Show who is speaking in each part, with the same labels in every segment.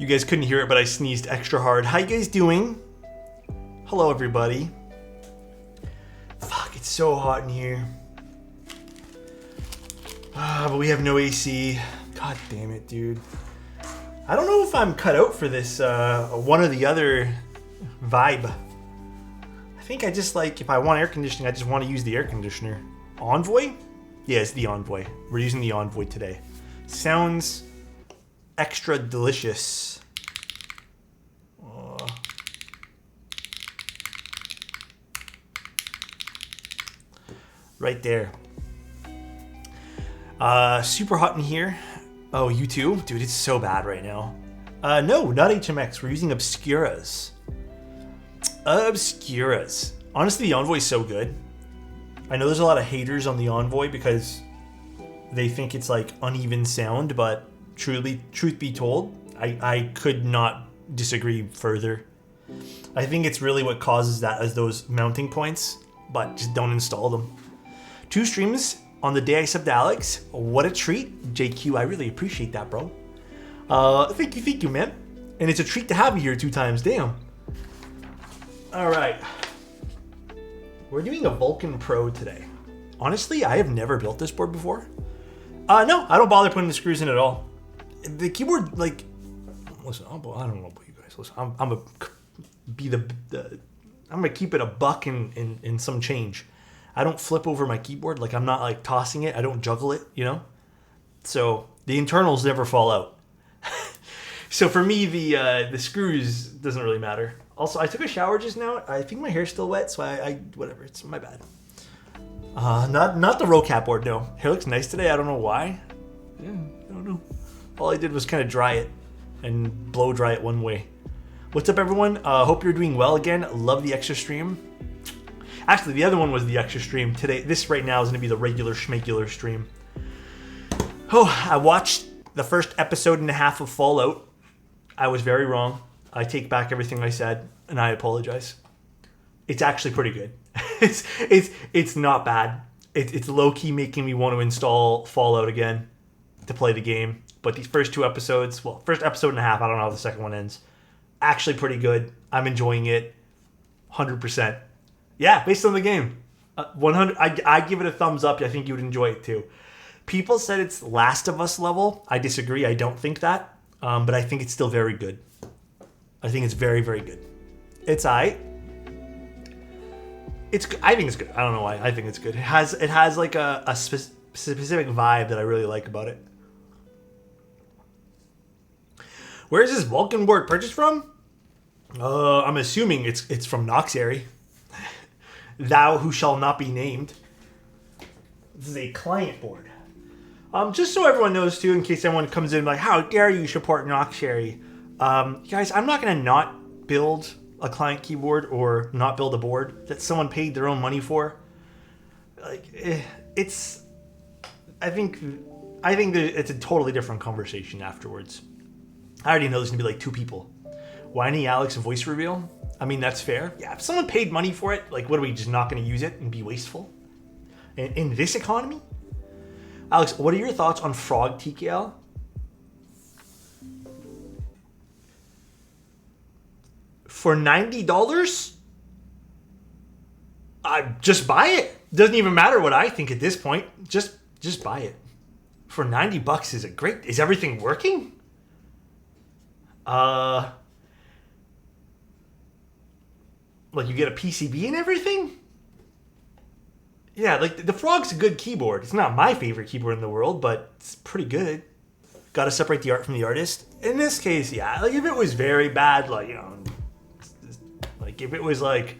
Speaker 1: You guys couldn't hear it, but I sneezed extra hard. How you guys doing? Hello, everybody. Fuck, it's so hot in here. But we have no AC. God damn it, dude. I don't know if I'm cut out for this one or the other vibe. I think I just like, if I want air conditioning, I just want to use the air conditioner. Envoy? Yeah, it's the Envoy. We're using the Envoy today. Sounds extra delicious. Right there. Super hot in here. Oh, you too? Dude, it's so bad right now. No, not HMX. We're using Obscuras. Obscuras. Honestly, the Envoy is so good. I know there's a lot of haters on the Envoy because they think it's like uneven sound, but truth be told, I could not disagree further. I think it's really what causes that as those mounting points, but just don't install them. 2 streams on the day I subbed Alex. What a treat. JQ, I really appreciate that, bro. Thank you, man. And it's a treat to have you here 2 times. Damn. All right. We're doing a Vulcan Pro today. Honestly, I have never built this board before. No, I don't bother putting the screws in at all. The keyboard, like, listen, I don't know about you guys. Listen, I'm gonna keep it a buck in some change. I don't flip over my keyboard. Like, I'm not like tossing it. I don't juggle it, you know? So the internals never fall out. So for me, the screws doesn't really matter. Also, I took a shower just now. I think my hair's still wet, so I whatever. It's my bad. Not the row cap board, no. Hair looks nice today. I don't know why. Yeah, I don't know. All I did was kind of dry it and blow dry it one way. What's up, everyone? Hope you're doing well again. Love the extra stream. Actually, the other one was the extra stream. Today, this right now is going to be the regular schmegular stream. Oh, I watched the first episode and a half of Fallout. I was very wrong. I take back everything I said, and I apologize. It's actually pretty good. It's not bad. It's low-key making me want to install Fallout again to play the game. But these first 2 episodes, well, first episode and a half, I don't know how the second one ends. Actually pretty good. I'm enjoying it 100%. Yeah, based on the game. 100. I give it a thumbs up. I think you would enjoy it too. People said it's Last of Us level. I disagree. I don't think that. But I think it's still very good. I think it's very, very good. It's I think it's good. I don't know why. I think it's good. It has like a specific vibe that I really like about it. Where is this Vulcan board purchased from? I'm assuming it's from Noxary. Thou who shall not be named. This is a client board. Just so everyone knows too, in case anyone comes in like, how dare you support Noxary? Guys, I'm not gonna not build a client keyboard or not build a board that someone paid their own money for. Like, it's. I think that it's a totally different conversation afterwards. I already know there's gonna be like 2 people. Whiny Alex voice reveal. I mean, that's fair. Yeah, if someone paid money for it, like, what are we just not going to use it and be wasteful? In this economy? Alex, what are your thoughts on Frog TKL? For $90? Just buy it. Doesn't even matter what I think at this point. Just buy it. For $90, is everything working? Like, you get a PCB and everything? Yeah, like, the Frog's a good keyboard. It's not my favorite keyboard in the world, but it's pretty good. Got to separate the art from the artist. In this case, yeah, like, if it was very bad, like, you know, like, if it was like,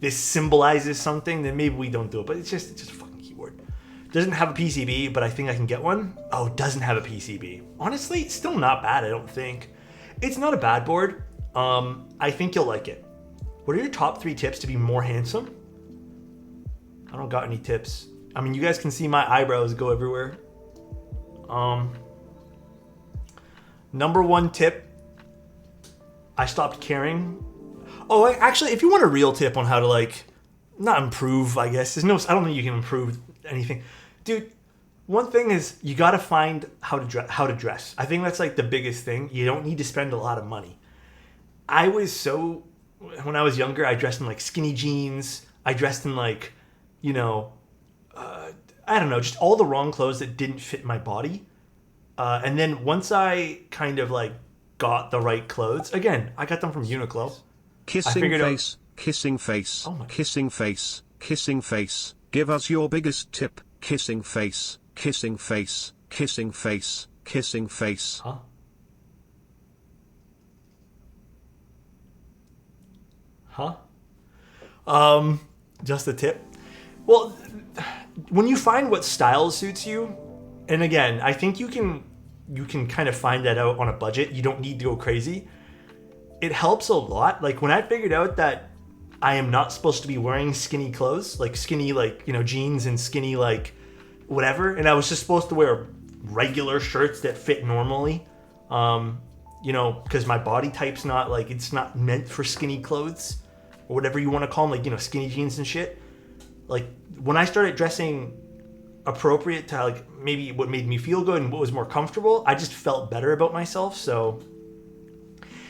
Speaker 1: this symbolizes something, then maybe we don't do it. But it's just a fucking keyboard. Doesn't have a PCB, but I think I can get one. Oh, it doesn't have a PCB. Honestly, it's still not bad, I don't think. It's not a bad board. I think you'll like it. What are your top 3 tips to be more handsome? I don't got any tips. I mean, you guys can see my eyebrows go everywhere. Number 1 tip, I stopped caring. Oh, actually, if you want a real tip on how to, like, not improve, I guess. I don't think you can improve anything. Dude, One thing is you got to find how to dress. I think that's like the biggest thing. You don't need to spend a lot of money. When I was younger, I dressed in like skinny jeans. I dressed in like, you know, I don't know, just all the wrong clothes that didn't fit my body. And then once I kind of like got the right clothes, again, I got them from Uniqlo.
Speaker 2: Kissing face, kissing face, kissing face, kissing face. Give us your biggest tip. Kissing face, kissing face, kissing face, kissing face.
Speaker 1: Just a tip. Well, when you find what style suits you, and again, I think you can kind of find that out on a budget. You don't need to go crazy. It helps a lot. Like when I figured out that I am not supposed to be wearing skinny clothes, like skinny, like, you know, jeans and skinny, like whatever. And I was just supposed to wear regular shirts that fit normally. You know, because my body type's not like, it's not meant for skinny clothes or whatever you want to call them, like, you know, skinny jeans and shit. Like when I started dressing appropriate to like maybe what made me feel good and what was more comfortable, I just felt better about myself. So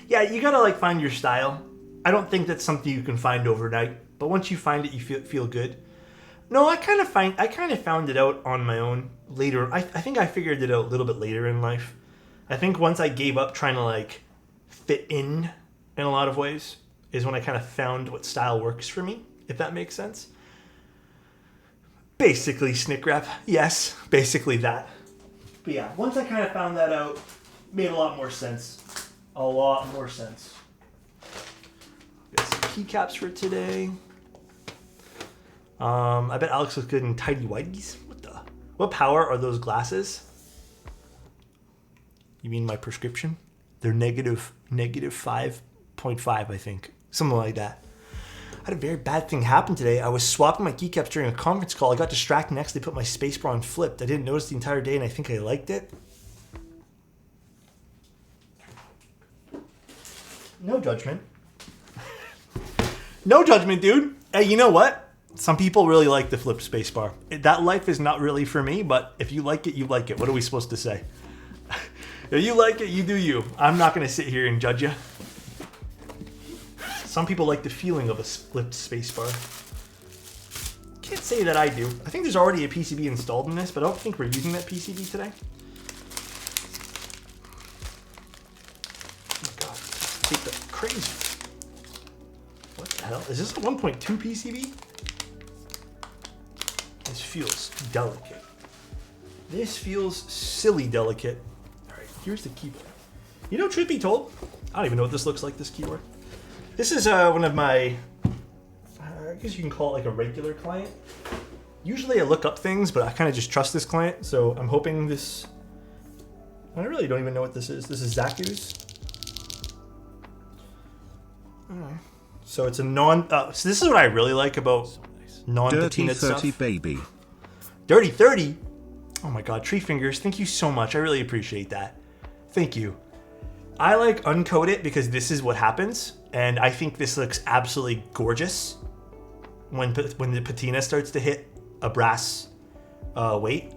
Speaker 1: yeah, you gotta like find your style. I don't think that's something you can find overnight, but once you find it, you feel good. No, I kind of found it out on my own later. I think I figured it out a little bit later in life. I think once I gave up trying to like fit in a lot of ways is when I kind of found what style works for me, if that makes sense. Basically snick wrap. Yes, basically that. But yeah, once I kind of found that out, made a lot more sense. A lot more sense. Got some keycaps for today. I bet Alex looks good in tidy whities. What power are those glasses? You mean my prescription? They're negative 5.5, I think. Something like that. I had a very bad thing happen today. I was swapping my keycaps during a conference call. I got distracted and actually put my spacebar on flipped. I didn't notice the entire day and I think I liked it. No judgment. No judgment, dude. Hey, you know what? Some people really like the flipped spacebar. That life is not really for me, but if you like it, you like it. What are we supposed to say? If you like it, you do you. I'm not going to sit here and judge you. Some people like the feeling of a flipped spacebar. Can't say that I do. I think there's already a PCB installed in this, but I don't think we're using that PCB today. Oh my god. Take the crazy. What the hell? Is this a 1.2 PCB? This feels delicate. This feels silly delicate. Alright, here's the keyboard. You know, truth be told, I don't even know what this looks like, this keyboard. This is one of my, I guess you can call it like a regular client. Usually I look up things, but I kind of just trust this client, so I'm hoping this, I really don't even know what this is. This is Zaku's. Alright. So it's a so this is what I really like about non-patina stuff.
Speaker 2: Dirty 30 baby.
Speaker 1: Dirty 30? Oh my god, Tree Fingers, thank you so much. I really appreciate that. Thank you. I like uncode it because this is what happens, and I think this looks absolutely gorgeous when the patina starts to hit a brass weight.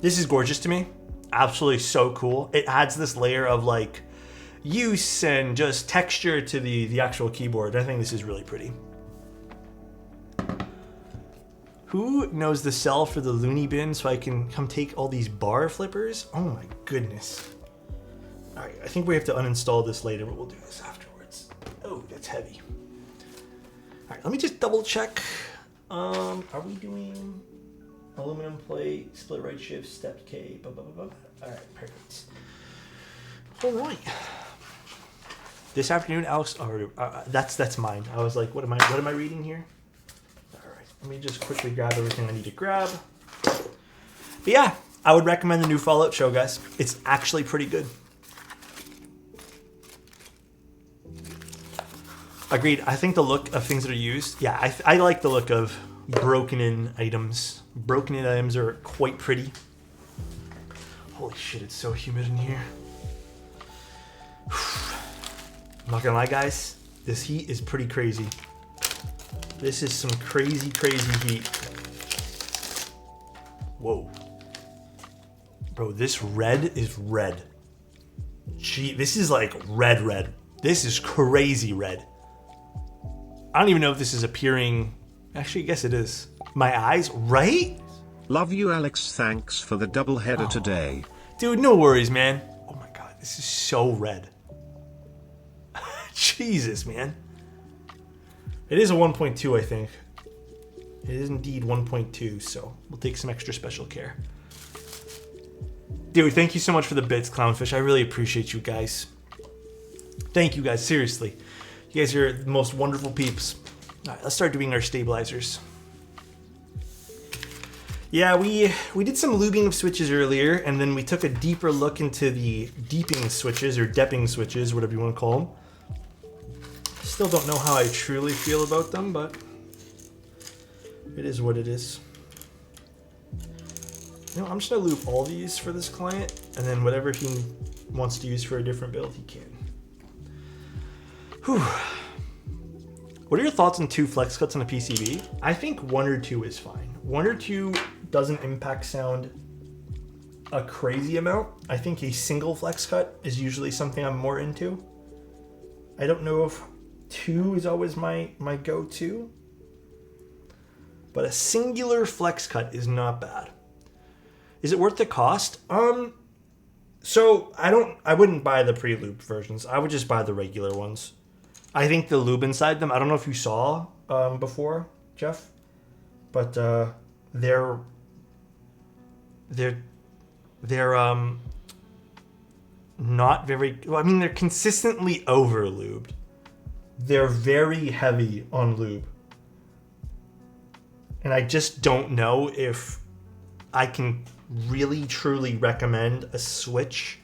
Speaker 1: This is gorgeous to me. Absolutely so cool. It adds this layer of like use and just texture to the actual keyboard. I think this is really pretty. Who knows the cell for the loony bin so I can come take all these bar flippers? Oh my goodness. All right, I think we have to uninstall this later, but we'll do this afterwards. Oh, that's heavy. All right, let me just double check. Are we doing aluminum plate, split right shift, step K, blah, blah, blah, blah. All right, perfect. All right. This afternoon, Alex, that's mine. I was like, what am I reading here? All right, let me just quickly grab everything I need to grab. But yeah, I would recommend the new Fallout show, guys. It's actually pretty good. Agreed. I think the look of things that are used, yeah, I like the look of broken in items. Broken in items are quite pretty. Holy shit, it's so humid in here. I'm not gonna lie, guys. This heat is pretty crazy. This is some crazy, crazy heat. Whoa. Bro, this red is red. Gee, this is like red. This is crazy red. I don't even know if this is appearing. Actually, I guess it is. My eyes, right?
Speaker 2: Love you, Alex. Thanks for the double header today.
Speaker 1: Dude, no worries, man. Oh my god, this is so red. Jesus, man. It is a 1.2, I think. It is indeed 1.2, so we'll take some extra special care. Dude, thank you so much for the bits, Clownfish. I really appreciate you guys. Thank you guys, seriously. You guys are the most wonderful peeps. All right, let's start doing our stabilizers. Yeah, we did some lubing of switches earlier, and then we took a deeper look into the deeping switches, or depping switches, whatever you want to call them. Still don't know how I truly feel about them, but it is what it is. You know, I'm just going to lube all these for this client, and then whatever he wants to use for a different build, he can. Whew. What are your thoughts on 2 flex cuts on a PCB? I think 1 or 2 is fine. 1 or 2 doesn't impact sound a crazy amount. I think a single flex cut is usually something I'm more into. I don't know if 2 is always my go-to, but a singular flex cut is not bad. Is it worth the cost? So I wouldn't buy the pre-lubed versions. I would just buy the regular ones. I think the lube inside them, I don't know if you saw before, Jeff, but they're not very, well, I mean, they're consistently over lubed. They're very heavy on lube. And I just don't know if I can really truly recommend a switch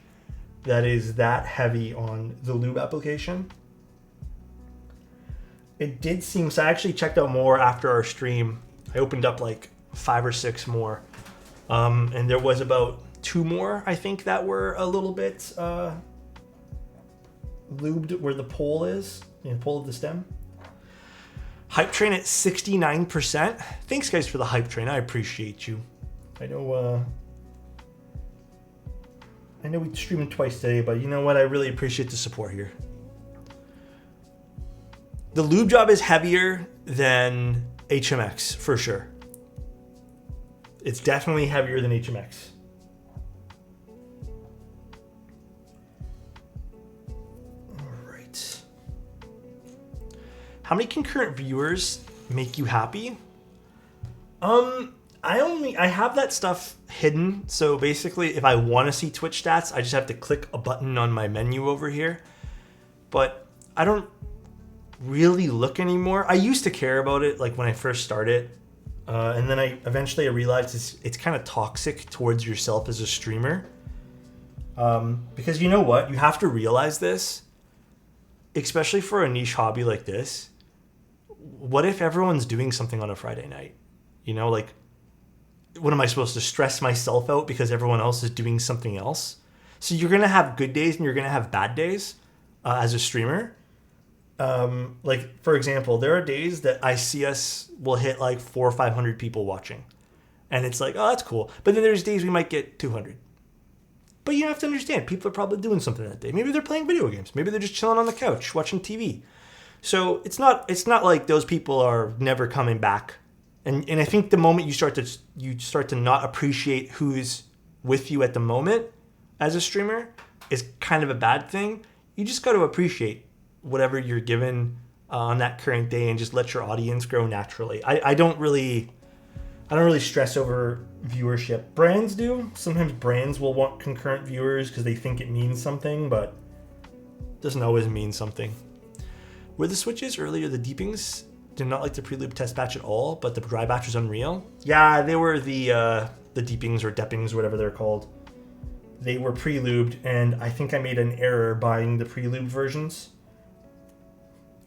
Speaker 1: that is that heavy on the lube application. It did seem, so I actually checked out more after our stream. I opened up like 5 or 6 more. And there was about 2 more, I think, that were a little bit lubed where the pole is, the pole of the stem. Hype train at 69%. Thanks, guys, for the hype train. I appreciate you. I know we streamed twice today, but you know what? I really appreciate the support here. The lube job is heavier than HMX, for sure. It's definitely heavier than HMX. All right. How many concurrent viewers make you happy? I have that stuff hidden. So basically, if I want to see Twitch stats, I just have to click a button on my menu over here. But I don't really look anymore. I used to care about it, like when I first started. And then I eventually realized it's kind of toxic towards yourself as a streamer. Because you know what? You have to realize this, especially for a niche hobby like this. What if everyone's doing something on a Friday night? You know, like, what am I supposed to stress myself out because everyone else is doing something else? So you're going to have good days and you're going to have bad days as a streamer. Like, for example, there are days that I see us will hit like 400 or 500 people watching. And it's like, oh, that's cool. But then there's days we might get 200. But you have to understand, people are probably doing something that day. Maybe they're playing video games. Maybe they're just chilling on the couch, watching TV. So it's not like those people are never coming back. And I think the moment you start to not appreciate who's with you at the moment as a streamer is kind of a bad thing. You just got to appreciate whatever you're given on that current day and just let your audience grow naturally. I don't really stress over viewership. Brands do. Sometimes brands will want concurrent viewers because they think it means something, but it doesn't always mean something. Were the switches earlier the deepings? Did not like the pre-lube test batch at all, but the dry batch was unreal. Yeah, they were the deepings or deppings, whatever they're called. They were pre-lubed, and I think I made an error buying the pre-lubed versions.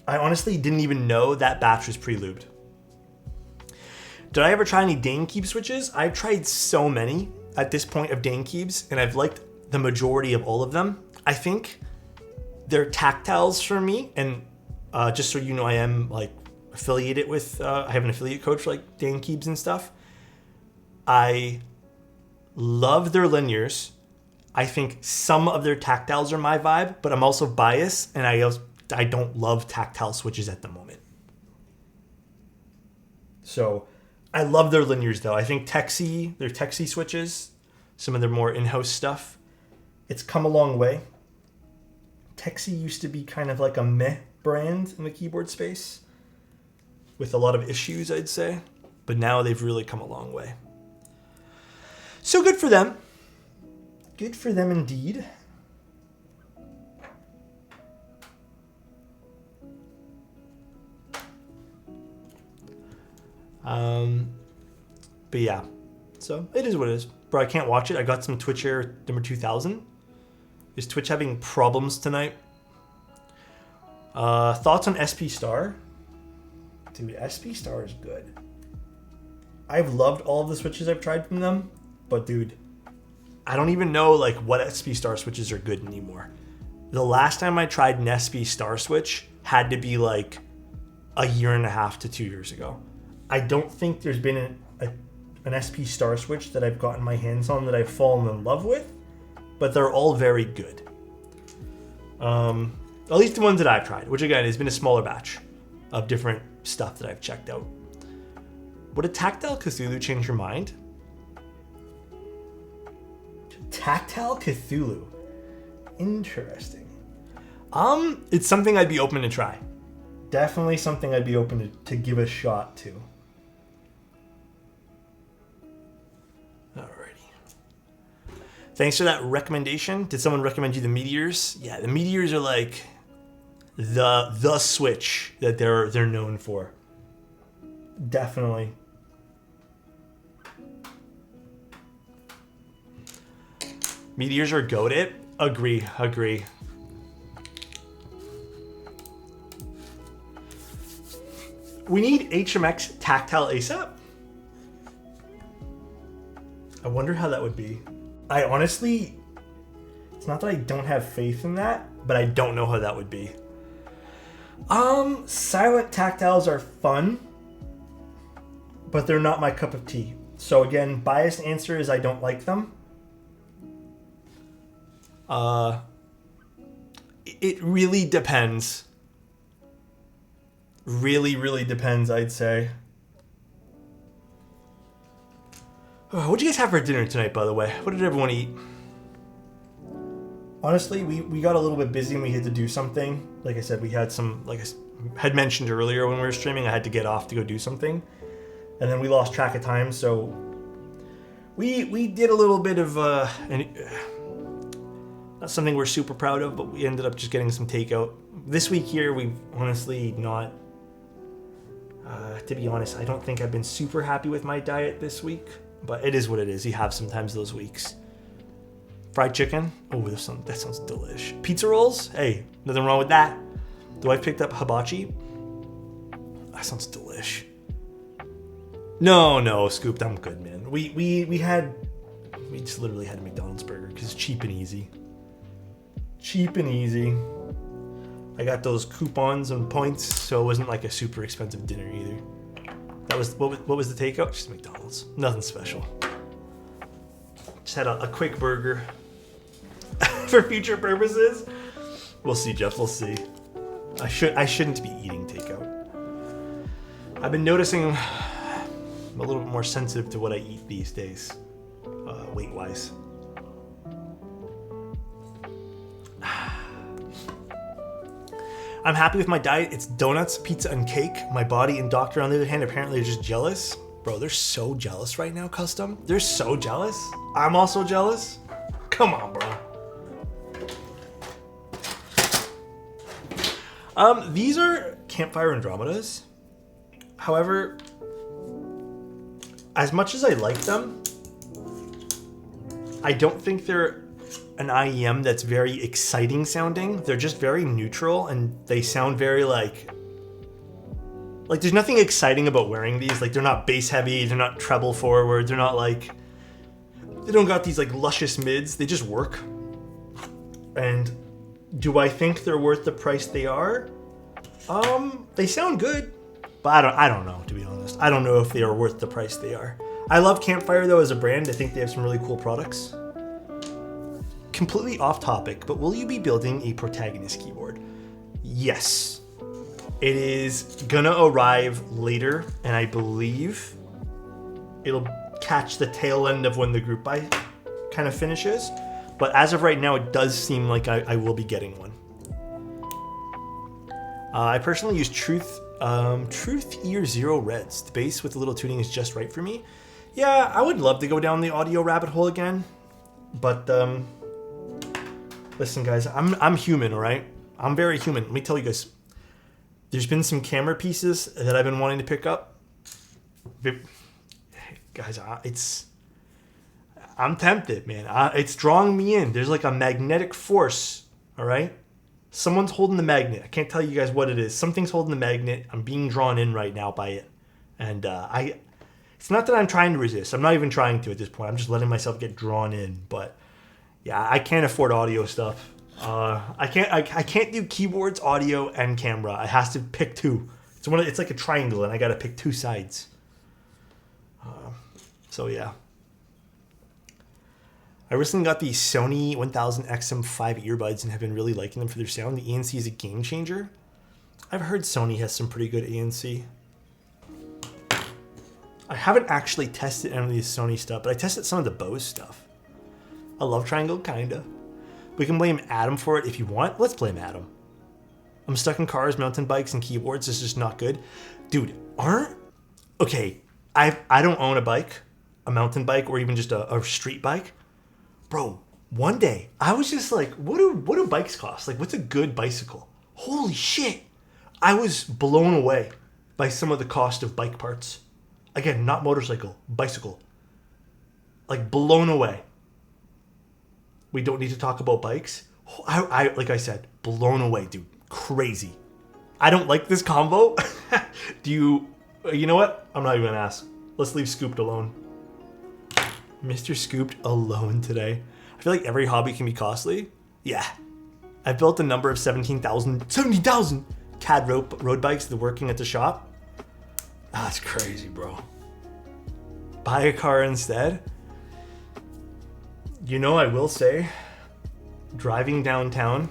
Speaker 1: I honestly didn't even know that batch was pre-lubed. Did I ever try any Dane Keep switches? I've tried so many at this point of Dane Keeps, and I've liked the majority of all of them. I think they're tactiles for me, and just so you know, I am like affiliated with, I have an affiliate code for like Dane Keeps and stuff. I Love their linears. I think some of their tactiles are my vibe, but I'm also biased, and I don't love tactile switches at the moment. So I love their linears, though. I think their Texie switches, some of their more in-house stuff, it's come a long way. Texie used to be kind of like a meh brand in the keyboard space with a lot of issues, I'd say. But now they've really come a long way. So good for them. Good for them indeed. But yeah, so it is what it is. Bro, I can't watch it. I got some Twitch Air number 2000. Is Twitch having problems tonight? Thoughts on SP Star? Dude, SP Star is good. I've loved all of the switches I've tried from them, but dude, I don't even know like what SP Star switches are good anymore. The last time I tried an SP Star switch had to be like a year and a half to 2 years ago. I don't think there's been an SP Star switch that I've gotten my hands on that I've fallen in love with, but they're all very good. At least the ones that I've tried, which again has been a smaller batch of different stuff that I've checked out. Would a Tactile Cthulhu change your mind? Tactile Cthulhu. Interesting. It's something I'd be open to try. Definitely something I'd be open to give a shot to. Alrighty. Thanks for that recommendation. Did someone recommend you the Meteors? Yeah, the Meteors are like the switch that they're known for. Definitely. Meteors are goated. Agree. We need HMX tactile ASAP. I wonder how that would be. I honestly, it's not that I don't have faith in that, but I don't know how that would be. Silent tactiles are fun, but they're not my cup of tea. So again, biased answer is I don't like them. It really depends. Really depends, I'd say. What'd you guys have for dinner tonight, by the way? What did everyone eat? Honestly, we got a little bit busy and we had to do something. Like I said, we had some, like I had mentioned earlier when we were streaming, I had to get off to go do something. And then we lost track of time, so we did a little bit of, not something we're super proud of, but we ended up just getting some takeout. This week here, we've honestly not, to be honest, I don't think I've been super happy with my diet this week, but it is what it is. You have sometimes those weeks. Fried chicken. Oh, that sounds delish. Pizza rolls. Hey, nothing wrong with that. The wife picked up hibachi. That sounds delish. No, Scooped. I'm good, man. We just literally had a McDonald's burger because it's cheap and easy. I got those coupons and points, so it wasn't like a super expensive dinner either. That was what was the takeout? Just McDonald's. Nothing special. Just had a quick burger. For future purposes. We'll see, Jeff. We'll see. I shouldn't be eating takeout. I've been noticing I'm a little bit more sensitive to what I eat these days, weight-wise. I'm happy with my diet. It's donuts, pizza, and cake. My body and doctor, on the other hand, apparently are just jealous. Bro, they're so jealous right now, Custom. They're so jealous. I'm also jealous. Come on, bro. These are Campfire Andromedas. However, as much as I like them, I don't think they're an IEM that's very exciting sounding. They're just very neutral, and they sound very like there's nothing exciting about wearing these. Like, they're not bass heavy, they're not treble forward, they're not like, they don't got these like luscious mids. They just work. And do I think they're worth the price they are? They sound good, but I don't know, to be honest. I don't know if they are worth the price they are. I love Campfire though as a brand. I think they have some really cool products. Completely off topic, but will you be building a protagonist keyboard? Yes. It is gonna arrive later, and I believe it'll catch the tail end of when the group buy kind of finishes. But as of right now, it does seem like I will be getting one. I personally use Truth Ear Zero Reds. The bass with a little tuning is just right for me. Yeah, I would love to go down the audio rabbit hole again, but listen, guys, I'm human, all right? I'm very human. Let me tell you guys. There's been some camera pieces that I've been wanting to pick up. Guys, I'm tempted, man. It's drawing me in. There's like a magnetic force, all right? Someone's holding the magnet. I can't tell you guys what it is. Something's holding the magnet. I'm being drawn in right now by it. And it's not that I'm trying to resist. I'm not even trying to at this point. I'm just letting myself get drawn in. But yeah, I can't afford audio stuff. I can't do keyboards, audio, and camera. I has to pick two. It's like a triangle, and I got to pick two sides. So yeah. I recently got the Sony 1000XM5 earbuds and have been really liking them for their sound. The ANC is a game changer. I've heard Sony has some pretty good ANC. I haven't actually tested any of the Sony stuff, but I tested some of the Bose stuff. I love Triangle, kinda. We can blame Adam for it if you want. Let's blame Adam. I'm stuck in cars, mountain bikes, and keyboards. It's just not good. Dude, okay, I don't own a bike, a mountain bike, or even just a street bike. Bro, one day, I was just like, what do bikes cost? Like, what's a good bicycle? Holy shit. I was blown away by some of the cost of bike parts. Again, not motorcycle, bicycle. Like, blown away. We don't need to talk about bikes. I like I said, blown away, dude. Crazy. I don't like this combo. You know what? I'm not even gonna ask. Let's leave Scooped alone. Mr. Scooped alone today. I feel like every hobby can be costly. Yeah. I've built a number of 17,000 CAD road bikes that are working at the shop. That's crazy, bro. Buy a car instead. You know, I will say, driving downtown,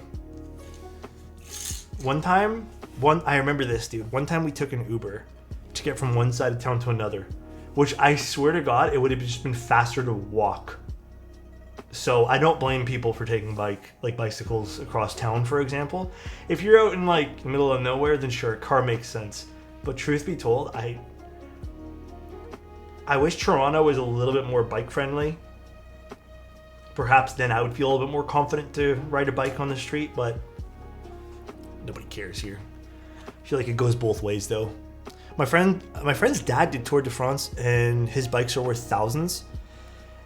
Speaker 1: I remember this, dude. One time we took an Uber to get from one side of town to another, which I swear to God, it would have just been faster to walk. So I don't blame people for taking bicycles across town, for example. If you're out in like the middle of nowhere, then sure, car makes sense. But truth be told, I wish Toronto was a little bit more bike friendly. Perhaps then I would feel a little bit more confident to ride a bike on the street, but nobody cares here. I feel like it goes both ways though. My friend's dad did Tour de France and his bikes are worth thousands.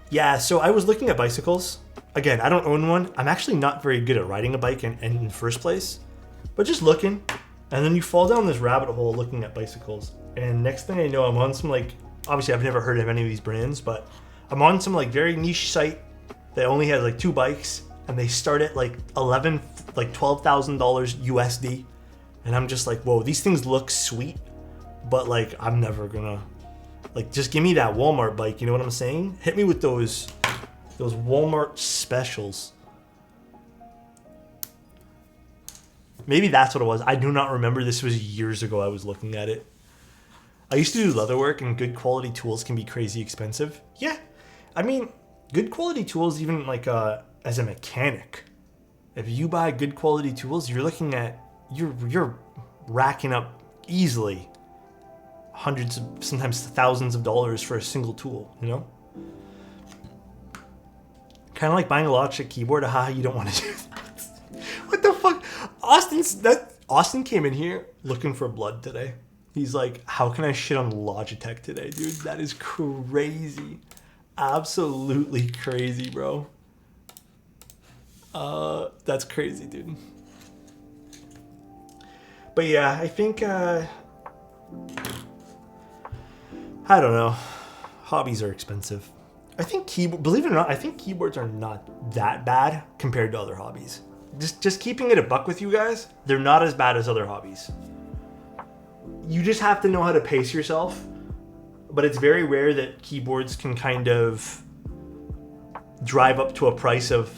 Speaker 1: Yeah, so I was looking at bicycles. Again, I don't own one. I'm actually not very good at riding a bike in the first place, but just looking. And then you fall down this rabbit hole looking at bicycles. And next thing I know, I'm on some obviously I've never heard of any of these brands, but I'm on some very niche site that only has two bikes and they start at $12,000 USD. And I'm just like, whoa, these things look sweet. But I'm never gonna just give me that Walmart bike, you know what I'm saying? Hit me with those Walmart specials. Maybe that's what it was. I do not remember. This was years ago I was looking at it. I used to do leather work and good quality tools can be crazy expensive. Yeah. I mean, good quality tools, even as a mechanic, if you buy good quality tools, you're looking at, you're racking up easily hundreds of, sometimes thousands of dollars for a single tool, you know? Kind of like buying a Logitech keyboard. You don't want to do that. What the fuck? Austin came in here looking for blood today. He's like, how can I shit on Logitech today, dude? That is crazy. Absolutely crazy, bro. That's crazy, dude. But yeah, I think, I don't know. Hobbies are expensive. I think believe it or not, I think keyboards are not that bad compared to other hobbies. Just keeping it a buck with you guys, they're not as bad as other hobbies. You just have to know how to pace yourself. but it's very rare that keyboards can kind of drive up to a price of,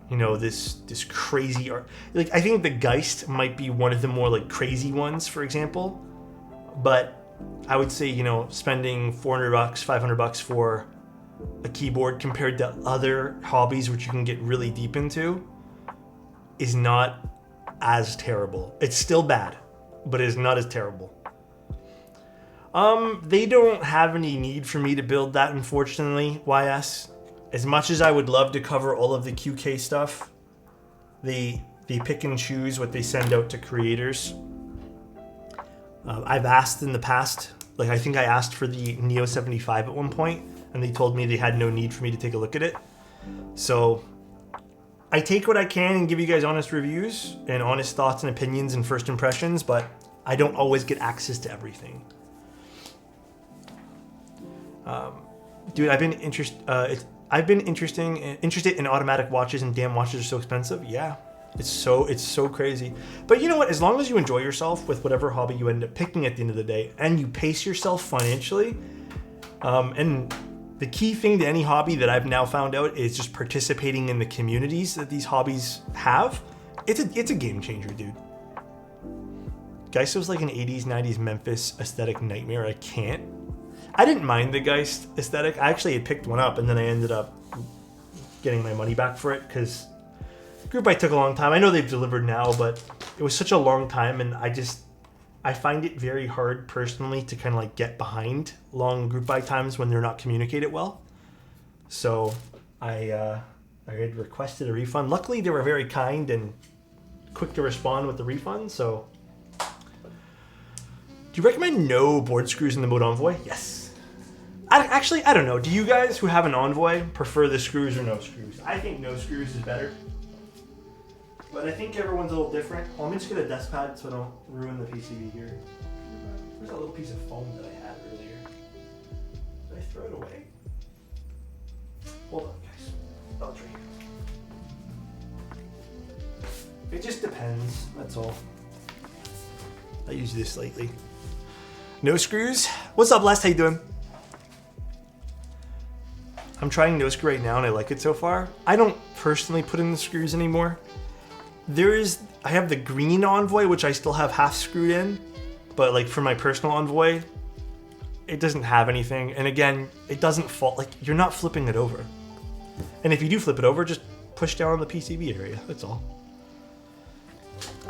Speaker 1: you know, this crazy art. Like, I think the Geist might be one of the more like crazy ones, for example. But I would say, you know, spending $400, $500 for a keyboard compared to other hobbies which you can get really deep into is not as terrible. It's still bad, but it's not as terrible. They don't have any need for me to build that, unfortunately, YS. As much as I would love to cover all of the QK stuff, they pick and choose what they send out to creators. I've asked in the past, like I think I asked for the Neo 75 at one point, and they told me they had no need for me to take a look at it. So I take what I can and give you guys honest reviews and honest thoughts and opinions and first impressions, but I don't always get access to everything. Dude, I've been interested in automatic watches, and damn, watches are so expensive. Yeah, it's so crazy. But you know what? As long as you enjoy yourself with whatever hobby you end up picking at the end of the day, and you pace yourself financially, and the key thing to any hobby that I've now found out is just participating in the communities that these hobbies have. It's a game changer, dude. Geist was like an 80s, 90s Memphis aesthetic nightmare. I didn't mind the Geist aesthetic. I actually had picked one up, and then I ended up getting my money back for it because group buy took a long time. I know they've delivered now, but it was such a long time, and I find it very hard personally to kind of like get behind long group buy times when they're not communicated well. So I had requested a refund. Luckily, they were very kind and quick to respond with the refund. So, do you recommend no board screws in the Mode Envoy? Yes. I don't know. Do you guys who have an Envoy prefer the screws or no screws? I think no screws is better. But I think everyone's a little different. Well, let me just get a desk pad so I don't ruin the PCB here. Where's that little piece of foam that I had earlier? Did I throw it away? Hold on, guys. Oh, it's right here. It just depends. That's all. I use this lately. No screws? What's up, Les? How you doing? I'm trying no screw right now and I like it so far. I don't personally put in the screws anymore. I have the green Envoy, which I still have half screwed in, but like for my personal Envoy, it doesn't have anything. And again, it doesn't fall, like you're not flipping it over. And if you do flip it over, just push down on the PCB area, that's all.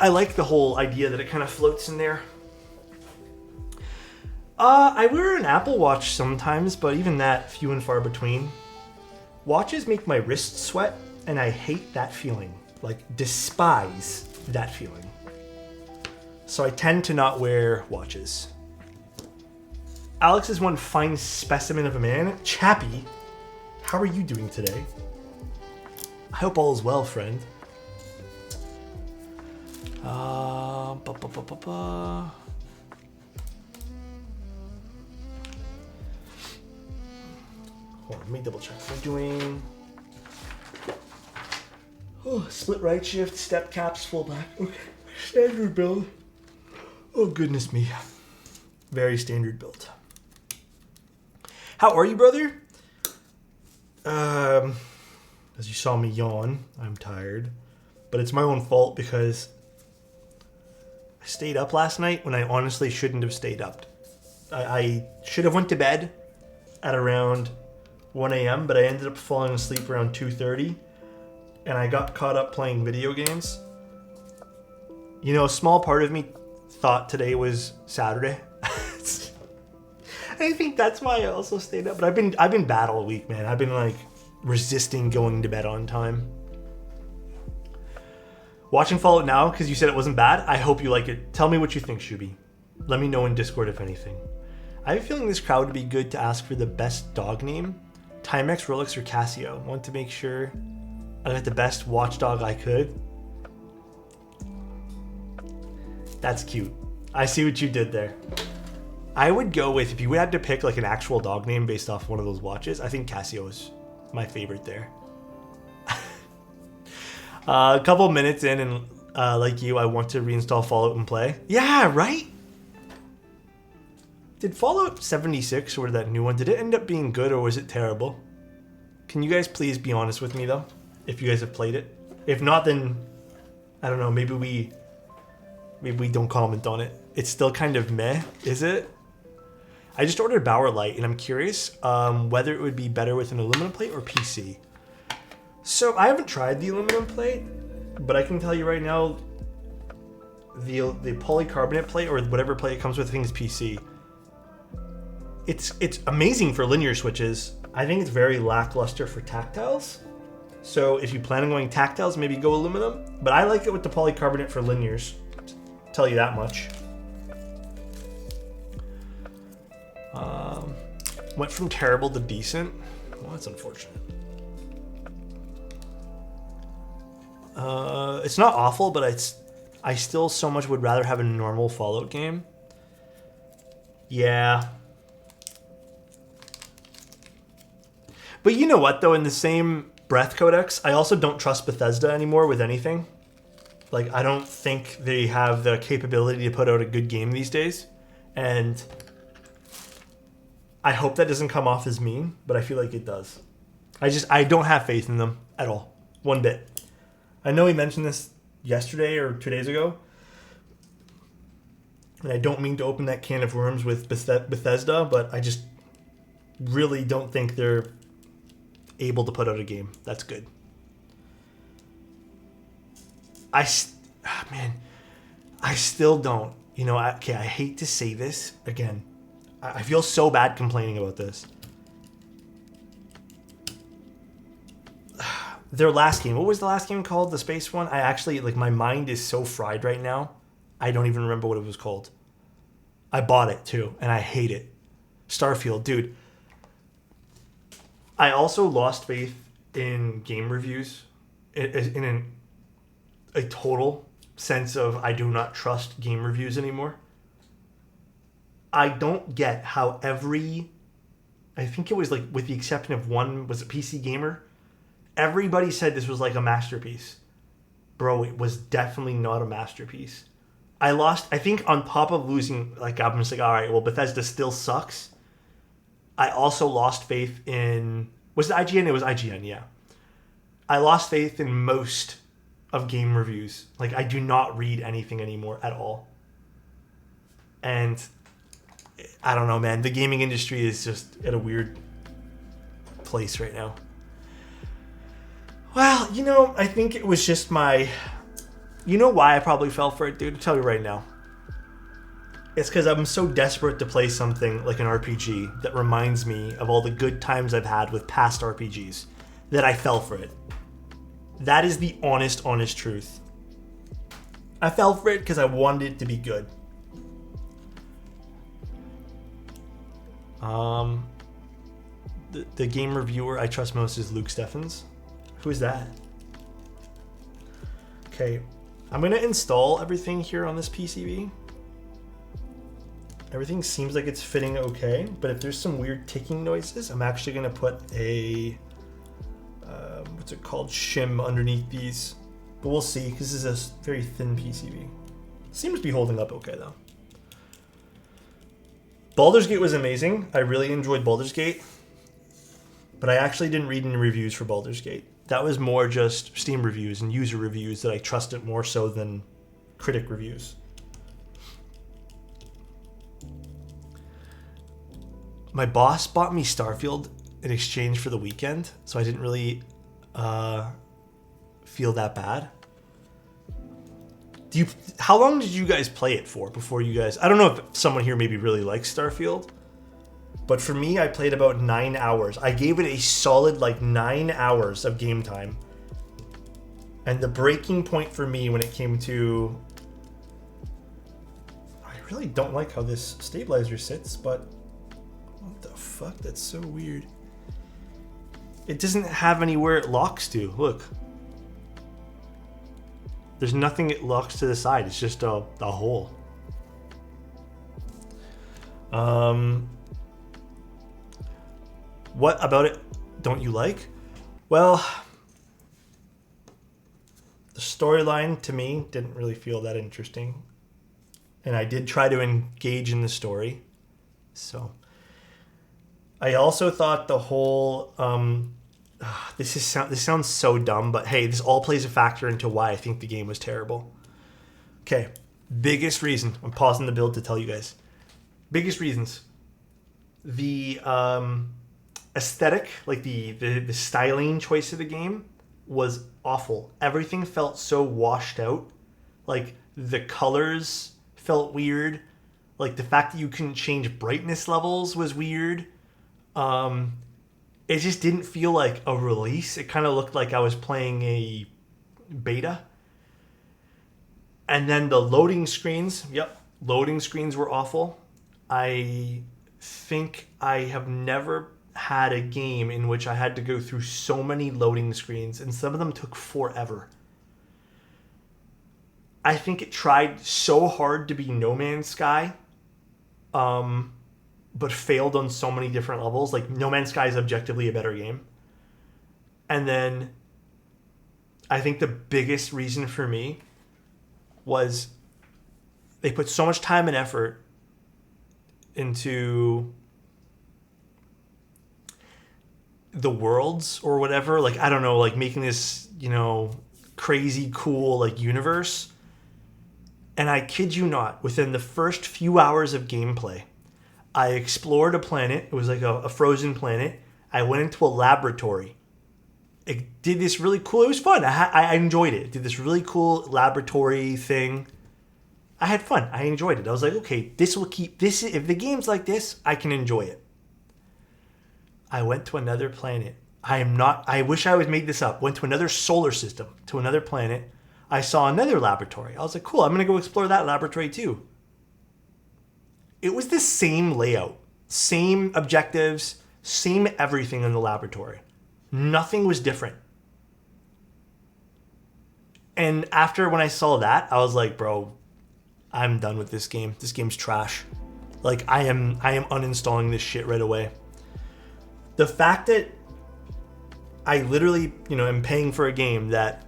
Speaker 1: I like the whole idea that it kind of floats in there. I wear an Apple Watch sometimes, but even that, few and far between. Watches make my wrists sweat, and I hate that feeling. Like, despise that feeling. So I tend to not wear watches. Alex is one fine specimen of a man. Chappie, how are you doing today? I hope all is well, friend. Hold on, let me double check. We're doing split right shift, step caps, full back. Okay, standard build. Oh goodness me, very standard build. How are you, brother? As you saw me yawn, I'm tired, but it's my own fault because I stayed up last night when I honestly shouldn't have stayed up. I should have went to bed at around 1 a.m., but I ended up falling asleep around 2:30, and I got caught up playing video games. You know, a small part of me thought today was Saturday. I think that's why I also stayed up. But I've been bad all week, man. I've been like resisting going to bed on time. Watching Fallout now because you said it wasn't bad. I hope you like it. Tell me what you think, Shubi. Let me know in Discord if anything. I have a feeling this crowd would be good to ask for the best dog name. Timex, Rolex, or Casio. Want to make sure I got the best watchdog I could. That's cute. I see what you did there. I would go with, if you had to pick like an actual dog name based off one of those watches, I think Casio is my favorite there. A couple minutes in and like you, I want to reinstall Fallout and play. Yeah, right? did Fallout 76, or that new one, did it end up being good or was it terrible? Can you guys please be honest with me though, if you guys have played it? If not, then I don't know, maybe we don't comment on it. It's still kind of meh, is it? I just ordered Bower Light and I'm curious whether it would be better with an aluminum plate or PC. So I haven't tried the aluminum plate, but I can tell you right now, the polycarbonate plate or whatever plate it comes with, I think is PC. It's amazing for linear switches. I think it's very lackluster for tactiles. So if you plan on going tactiles, maybe go aluminum. But I like it with the polycarbonate for linears. Tell you that much. Went from terrible to decent. Well, that's unfortunate. It's not awful, but I still so much would rather have a normal Fallout game. Yeah. But you know what, though? In the same breath, Codex, I also don't trust Bethesda anymore with anything. Like, I don't think they have the capability to put out a good game these days. And I hope that doesn't come off as mean, but I feel like it does. I don't have faith in them at all. One bit. I know he mentioned this yesterday or 2 days ago. And I don't mean to open that can of worms with Bethesda, but I just really don't think they're able to put out a game that's good. I still don't. You know, I hate to say this again. I feel so bad complaining about this. Their last game. What was the last game called? The space one? I actually, like, my mind is so fried right now. I don't even remember what it was called. I bought it too, and I hate it. Starfield, dude. I also lost faith in game reviews in a total sense of I do not trust game reviews anymore. I don't get how I think it was like with the exception of one, was it PC Gamer? Everybody said this was like a masterpiece. Bro, it was definitely not a masterpiece. I think on top of losing, like I'm just like, all right, well, Bethesda still sucks. I also lost faith in, was it IGN? It was IGN, yeah. I lost faith in most of game reviews. Like, I do not read anything anymore at all. And I don't know, man. The gaming industry is just at a weird place right now. Well, you know, I think it was just you know why I probably fell for it, dude? I'll tell you right now. It's because I'm so desperate to play something like an RPG that reminds me of all the good times I've had with past RPGs that I fell for it. That is the honest truth. I fell for it because I wanted it to be good. The game reviewer I trust most is Luke Steffens. Who is that? Okay, I'm going to install everything here on this PCB. Everything seems like it's fitting okay, but if there's some weird ticking noises, I'm actually going to put a, what's it called, shim underneath these. But we'll see, because this is a very thin PCB. Seems to be holding up okay, though. Baldur's Gate was amazing. I really enjoyed Baldur's Gate. But I actually didn't read any reviews for Baldur's Gate. That was more just Steam reviews and user reviews that I trusted more so than critic reviews. My boss bought me Starfield in exchange for the weekend, so I didn't really feel that bad. How long did you guys play it for before you guys... I don't know if someone here maybe really likes Starfield, but for me, I played about 9 hours. I gave it a solid, 9 hours of game time. And the breaking point for me when it came to... I really don't like how this stabilizer sits, but... What the fuck? That's so weird. It doesn't have anywhere it locks to. Look. There's nothing it locks to the side. It's just a hole. What about it don't you like? Well, the storyline to me didn't really feel that interesting. And I did try to engage in the story. So I also thought the whole this sounds so dumb, but hey, this all plays a factor into why I think the game was terrible. Okay, biggest reason. I'm pausing the build to tell you guys. Biggest reasons. The aesthetic, like the styling choice of the game was awful. Everything felt so washed out. Like the colors felt weird. Like the fact that you couldn't change brightness levels was weird. It just didn't feel like a release. It kind of looked like I was playing a beta. And then the loading screens. Yep, loading screens were awful. I think I have never had a game in which I had to go through so many loading screens, and some of them took forever. I think it tried so hard to be No Man's Sky, but failed on so many different levels. Like, No Man's Sky is objectively a better game. And then I think the biggest reason for me was they put so much time and effort into the worlds or whatever. Like, I don't know, like making this, crazy cool, like, universe. And I kid you not, within the first few hours of gameplay, I explored a planet. It was like a frozen planet. I went into a laboratory. It did this really cool. It was fun. I enjoyed it. It did this really cool laboratory thing. I had fun. I enjoyed it. I was like, okay, this will keep this. If the game's like this, I can enjoy it. I went to another planet. I wish I would made this up. Went to another solar system, to another planet. I saw another laboratory. I was like, cool, I'm going to go explore that laboratory too. It was the same layout, same objectives, same everything in the laboratory. Nothing was different. And when I saw that, I was like, bro, I'm done with this game. This game's trash. Like, I am uninstalling this shit right away. The fact that I literally, am paying for a game that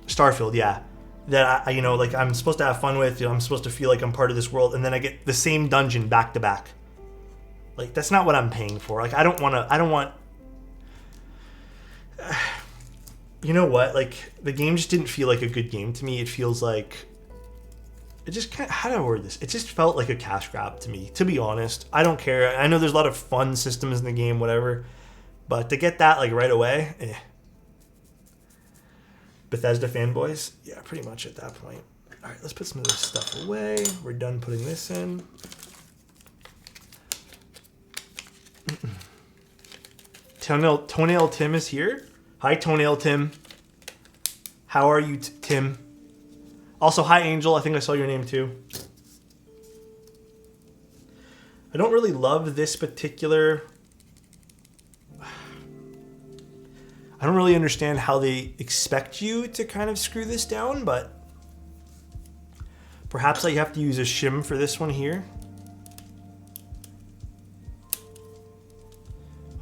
Speaker 1: Starfield, yeah, that like I'm supposed to have fun with, I'm supposed to feel like I'm part of this world, and then I get the same dungeon back to back. Like, that's not what I'm paying for. Like, I don't want you know what? Like, the game just didn't feel like a good game to me. It feels like how do I word this? It just felt like a cash grab to me, to be honest. I don't care. I know there's a lot of fun systems in the game, whatever, but to get that, like, right away, Bethesda fanboys? Yeah, pretty much at that point. All right, let's put some of this stuff away. We're done putting this in. Toenail Tim is here. Hi, Toenail Tim. How are you, Tim? Also, hi, Angel. I think I saw your name, too. I don't really love this particular... I don't really understand how they expect you to kind of screw this down, but perhaps I have to use a shim for this one here.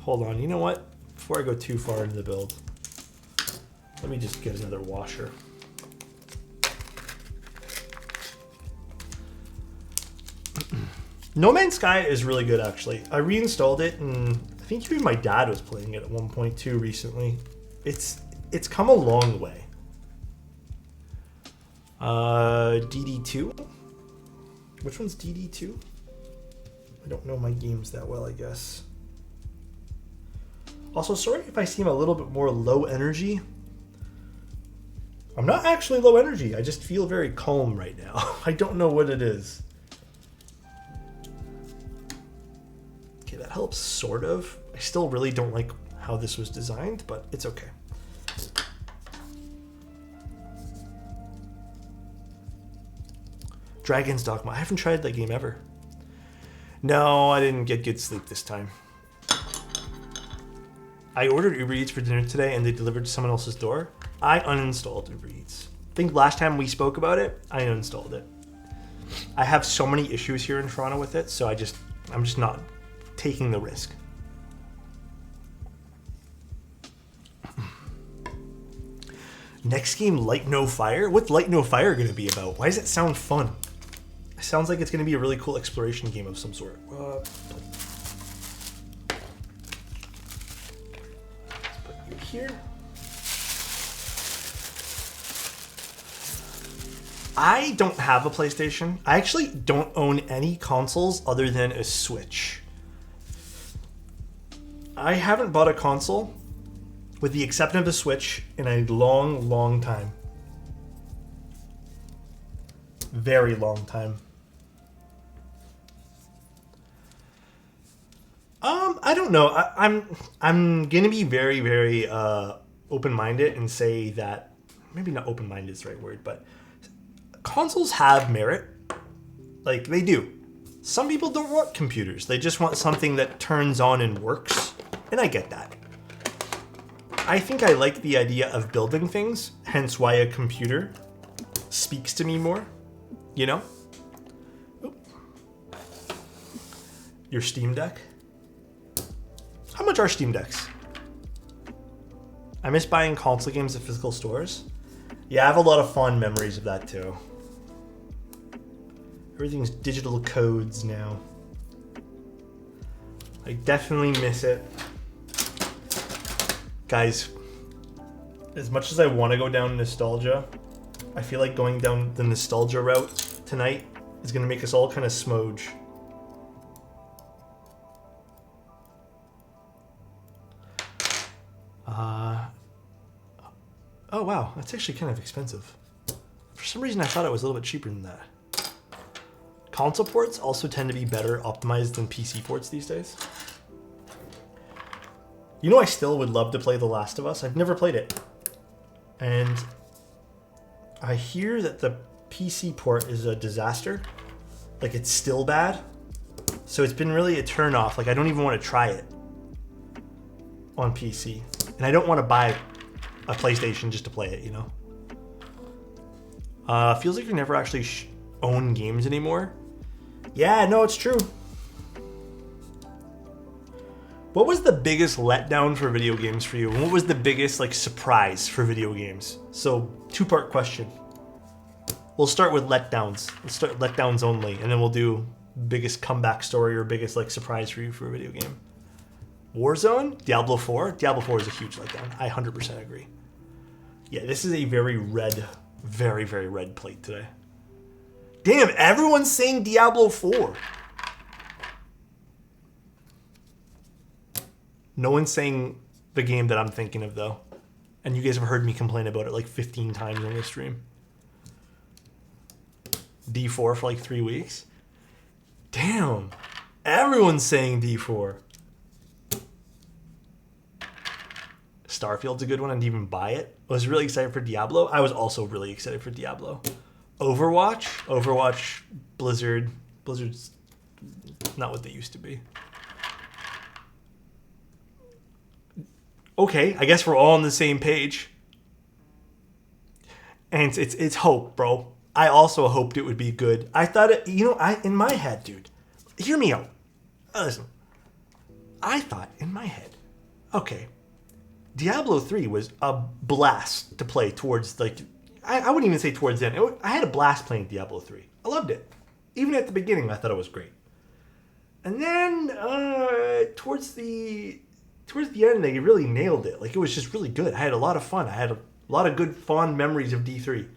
Speaker 1: Hold on, you know what? Before I go too far into the build, let me just get another washer. No Man's Sky is really good, actually. I reinstalled it, and I think even my dad was playing it at 1.2 recently. It's come a long way. DD2? Which one's DD2? I don't know my games that well, I guess. Also, sorry if I seem a little bit more low energy. I'm not actually low energy. I just feel very calm right now. I don't know what it is. Okay, that helps, sort of. I still really don't like how this was designed, but it's okay. Dragon's Dogma. I haven't tried that game ever. No, I didn't get good sleep this time. I ordered Uber Eats for dinner today and they delivered to someone else's door. I uninstalled Uber Eats. I think last time we spoke about it, I uninstalled it. I have so many issues here in Toronto with it, so I'm just not taking the risk. Next game, Light No Fire? What's Light No Fire going to be about? Why does it sound fun? sounds like it's going to be a really cool exploration game of some sort. Let's put you here. I don't have a PlayStation. I actually don't own any consoles other than a Switch. I haven't bought a console, with the exception of the Switch, in a long, long time. Very long time. I don't know. I'm gonna be very, very open-minded and say that maybe not open-minded is the right word, but consoles have merit. Like, they do. Some people don't want computers. They just want something that turns on and works. And I get that. I think I like the idea of building things, hence why a computer speaks to me more. You know? Oop. Your Steam Deck? How much are Steam Decks? I miss buying console games at physical stores. Yeah, I have a lot of fond memories of that too. Everything's digital codes now. I definitely miss it. Guys, as much as I want to go down nostalgia, I feel like going down the nostalgia route tonight is going to make us all kind of smooge. Oh wow, that's actually kind of expensive. For some reason I thought it was a little bit cheaper than that. Console ports also tend to be better optimized than PC ports these days. You know, I still would love to play The Last of Us. I've never played it. And I hear that the PC port is a disaster. Like, it's still bad. So it's been really a turn off. Like, I don't even want to try it on PC. And I don't want to buy a PlayStation just to play it, you know? Feels like you never actually own games anymore. Yeah, no, it's true. What was the biggest letdown for video games for you? And what was the biggest, like, surprise for video games? So, two-part question. We'll start with letdowns. Let's start letdowns only, and then we'll do biggest comeback story or biggest, like, surprise for you for a video game. Warzone? Diablo 4? Diablo 4 is a huge letdown. I 100% agree. Yeah, this is a very red, very, very red plate today. Damn, everyone's saying Diablo 4. No one's saying the game that I'm thinking of, though. And you guys have heard me complain about it like 15 times on this stream. D4 for like 3 weeks. Damn. Everyone's saying D4. Starfield's a good one. I didn't even buy it. I was really excited for Diablo. I was also really excited for Diablo. Overwatch, Blizzard. Blizzard's not what they used to be. Okay, I guess we're all on the same page. And it's hope, bro. I also hoped it would be good. I thought it, in my head, dude. Hear me out. Listen. I thought in my head, okay, Diablo 3 was a blast to play towards, like, I wouldn't even say towards the end. I had a blast playing Diablo 3. I loved it. Even at the beginning, I thought it was great. And then, towards the end, they really nailed it. Like, it was just really good. I had a lot of fun. I had a lot of good, fond memories of D3.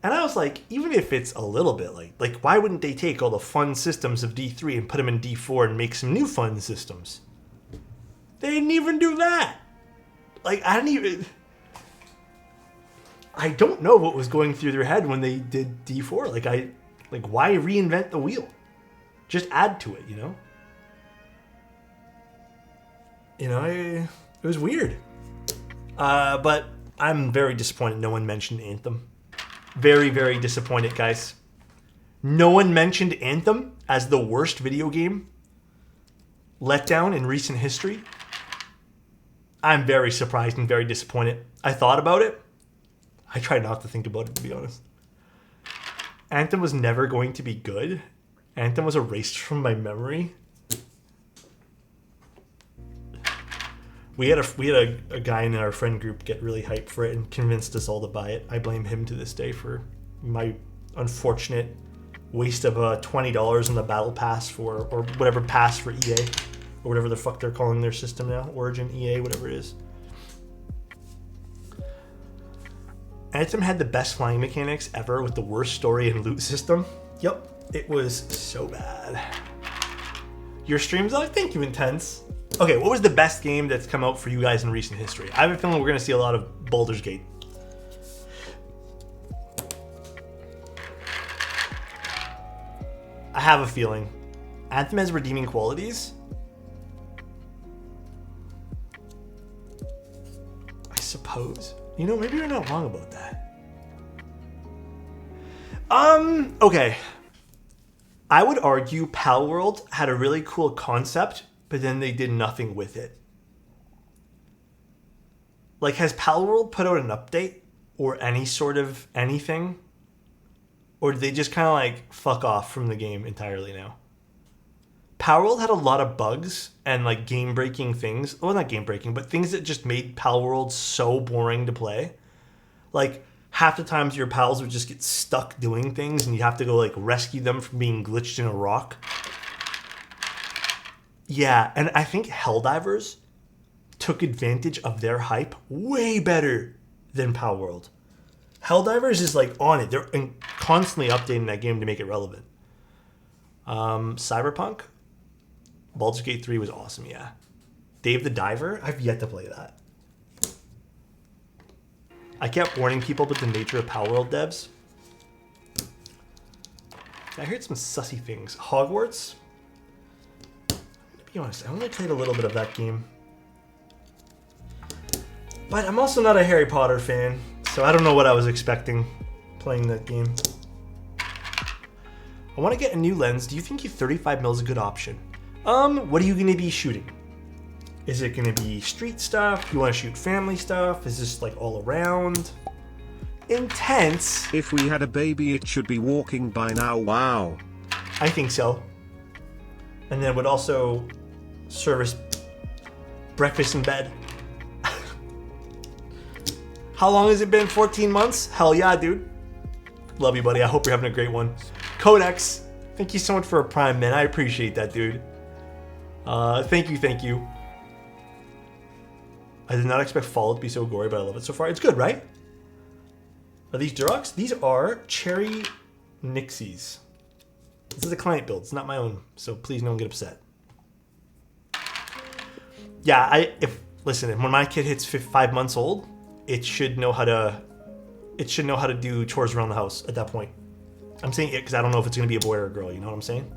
Speaker 1: And I was like, even if it's a little bit like, why wouldn't they take all the fun systems of D3 and put them in D4 and make some new fun systems? They didn't even do that. Like, I don't know what was going through their head when they did D4. Like, why reinvent the wheel? Just add to it, you know? It was weird. But I'm very disappointed no one mentioned Anthem. Very, very disappointed, guys. No one mentioned Anthem as the worst video game letdown in recent history. I'm very surprised and very disappointed. I thought about it. I tried not to think about it, to be honest. Anthem was never going to be good. Anthem was erased from my memory. We had a guy in our friend group get really hyped for it and convinced us all to buy it. I blame him to this day for my unfortunate waste of $20 on the battle pass for, or whatever pass for EA, or whatever the fuck they're calling their system now, Origin, EA, whatever it is. Anthem had the best flying mechanics ever with the worst story and loot system. Yep, it was so bad. Your streams, thank you, Intense. Okay, what was the best game that's come out for you guys in recent history? I have a feeling we're going to see a lot of Baldur's Gate. I have a feeling. Anthem has redeeming qualities. I suppose. You know, maybe you're not wrong about that. Okay. I would argue Palworld had a really cool concept, but then they did nothing with it. Like, has Palworld put out an update or any sort of anything? Or did they just kind of like fuck off from the game entirely now? Palworld had a lot of bugs and like game-breaking things. Well, not game-breaking, but things that just made Palworld so boring to play. Like, half the times your pals would just get stuck doing things and you'd have to go like rescue them from being glitched in a rock. Yeah, and I think Helldivers took advantage of their hype way better than Palworld. Helldivers is like on it. They're constantly updating that game to make it relevant. Cyberpunk? Baldur's Gate 3 was awesome, yeah. Dave the Diver? I've yet to play that. I kept warning people about the nature of Palworld devs. I heard some sussy things. Hogwarts? To be honest, I only played a little bit of that game. But I'm also not a Harry Potter fan, so I don't know what I was expecting playing that game. I want to get a new lens. Do you think 35mm is a good option? What are you going to be shooting? Is it going to be street stuff? You want to shoot family stuff? Is this like all around? Intense.
Speaker 2: If we had a baby, it should be walking by now. Wow.
Speaker 1: I think so. And then would also service breakfast in bed. How long has it been? 14 months? Hell yeah, dude. Love you, buddy. I hope you're having a great one. Codex, thank you so much for a Prime, man. I appreciate that, dude. Thank you. I did not expect Fallout to be so gory, but I love it so far. It's good, right? Are these Durocs? These are Cherry Nixies. This is a client build. It's not my own, so please don't get upset. Yeah, listen, when my kid hits 5 months old, it should know how to do chores around the house at that point. I'm saying it because I don't know if it's going to be a boy or a girl, you know what I'm saying?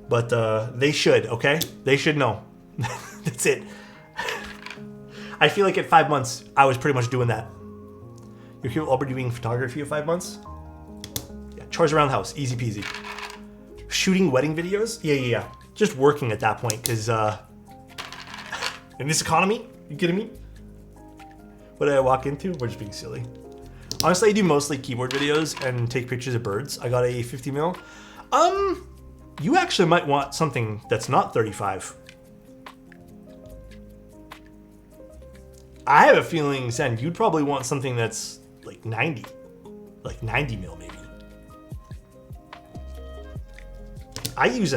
Speaker 1: But they should, okay? They should know. That's it. I feel like at 5 months, I was pretty much doing that. Your kid will all be doing photography at 5 months? Yeah, chores around the house, easy peasy. Shooting wedding videos? Yeah. Just working at that point, because in this economy, you kidding me? What did I walk into? We're just being silly. Honestly, I do mostly keyboard videos and take pictures of birds. I got a 50mm. You actually might want something that's not 35. I have a feeling, Zen, you'd probably want something that's like 90. Like 90mm maybe. I was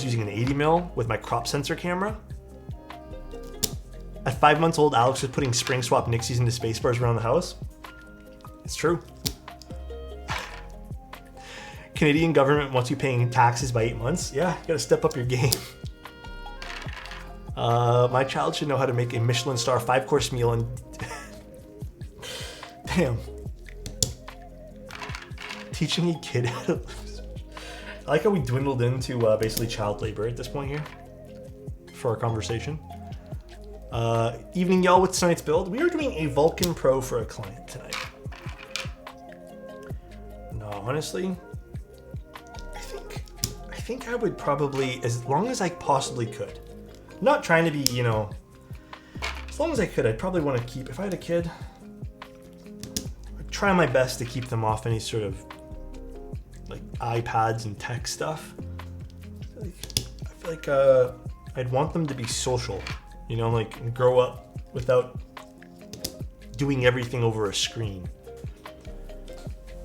Speaker 1: using an 80mm with my crop sensor camera. At 5 months old, Alex was putting spring swap Nixies into spacebars around the house. It's true. Canadian government wants you paying taxes by 8 months. Yeah, you gotta step up your game. My child should know how to make a Michelin star 5-course meal and... Damn. Teaching a kid how to... I like how we dwindled into basically child labor at this point here for our conversation. Evening, y'all, with tonight's build. We are doing a Vulcan Pro for a client tonight. No, honestly, I think I would probably, as long as I possibly could. I'm not trying to be, as long as I could, I'd probably want to keep, if I had a kid, I'd try my best to keep them off any sort of like iPads and tech stuff. I feel like I'd want them to be social. Like grow up without doing everything over a screen.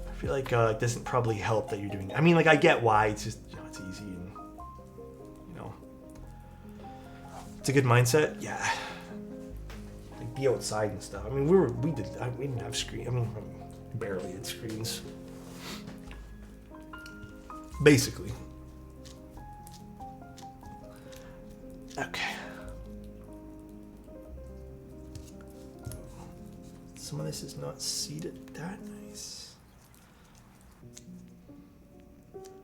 Speaker 1: I feel like it doesn't probably help that you're doing it. I mean, like, I get why. It's just, you know, it's easy and, you know, it's a good mindset. Yeah. Like, be outside and stuff. I mean, we didn't have screen. I mean, barely had screens. Basically. Okay. Some of this is not seated that nice.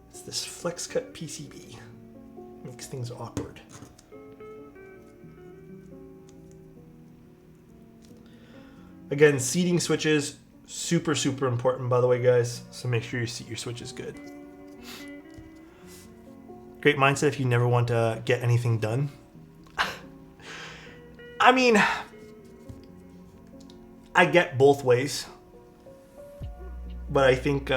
Speaker 1: It's this flex cut PCB. Makes things awkward. Again, seating switches, super, super important, by the way, guys. So make sure you seat your switches good. Great mindset if you never want to get anything done. I mean, I get both ways, but I think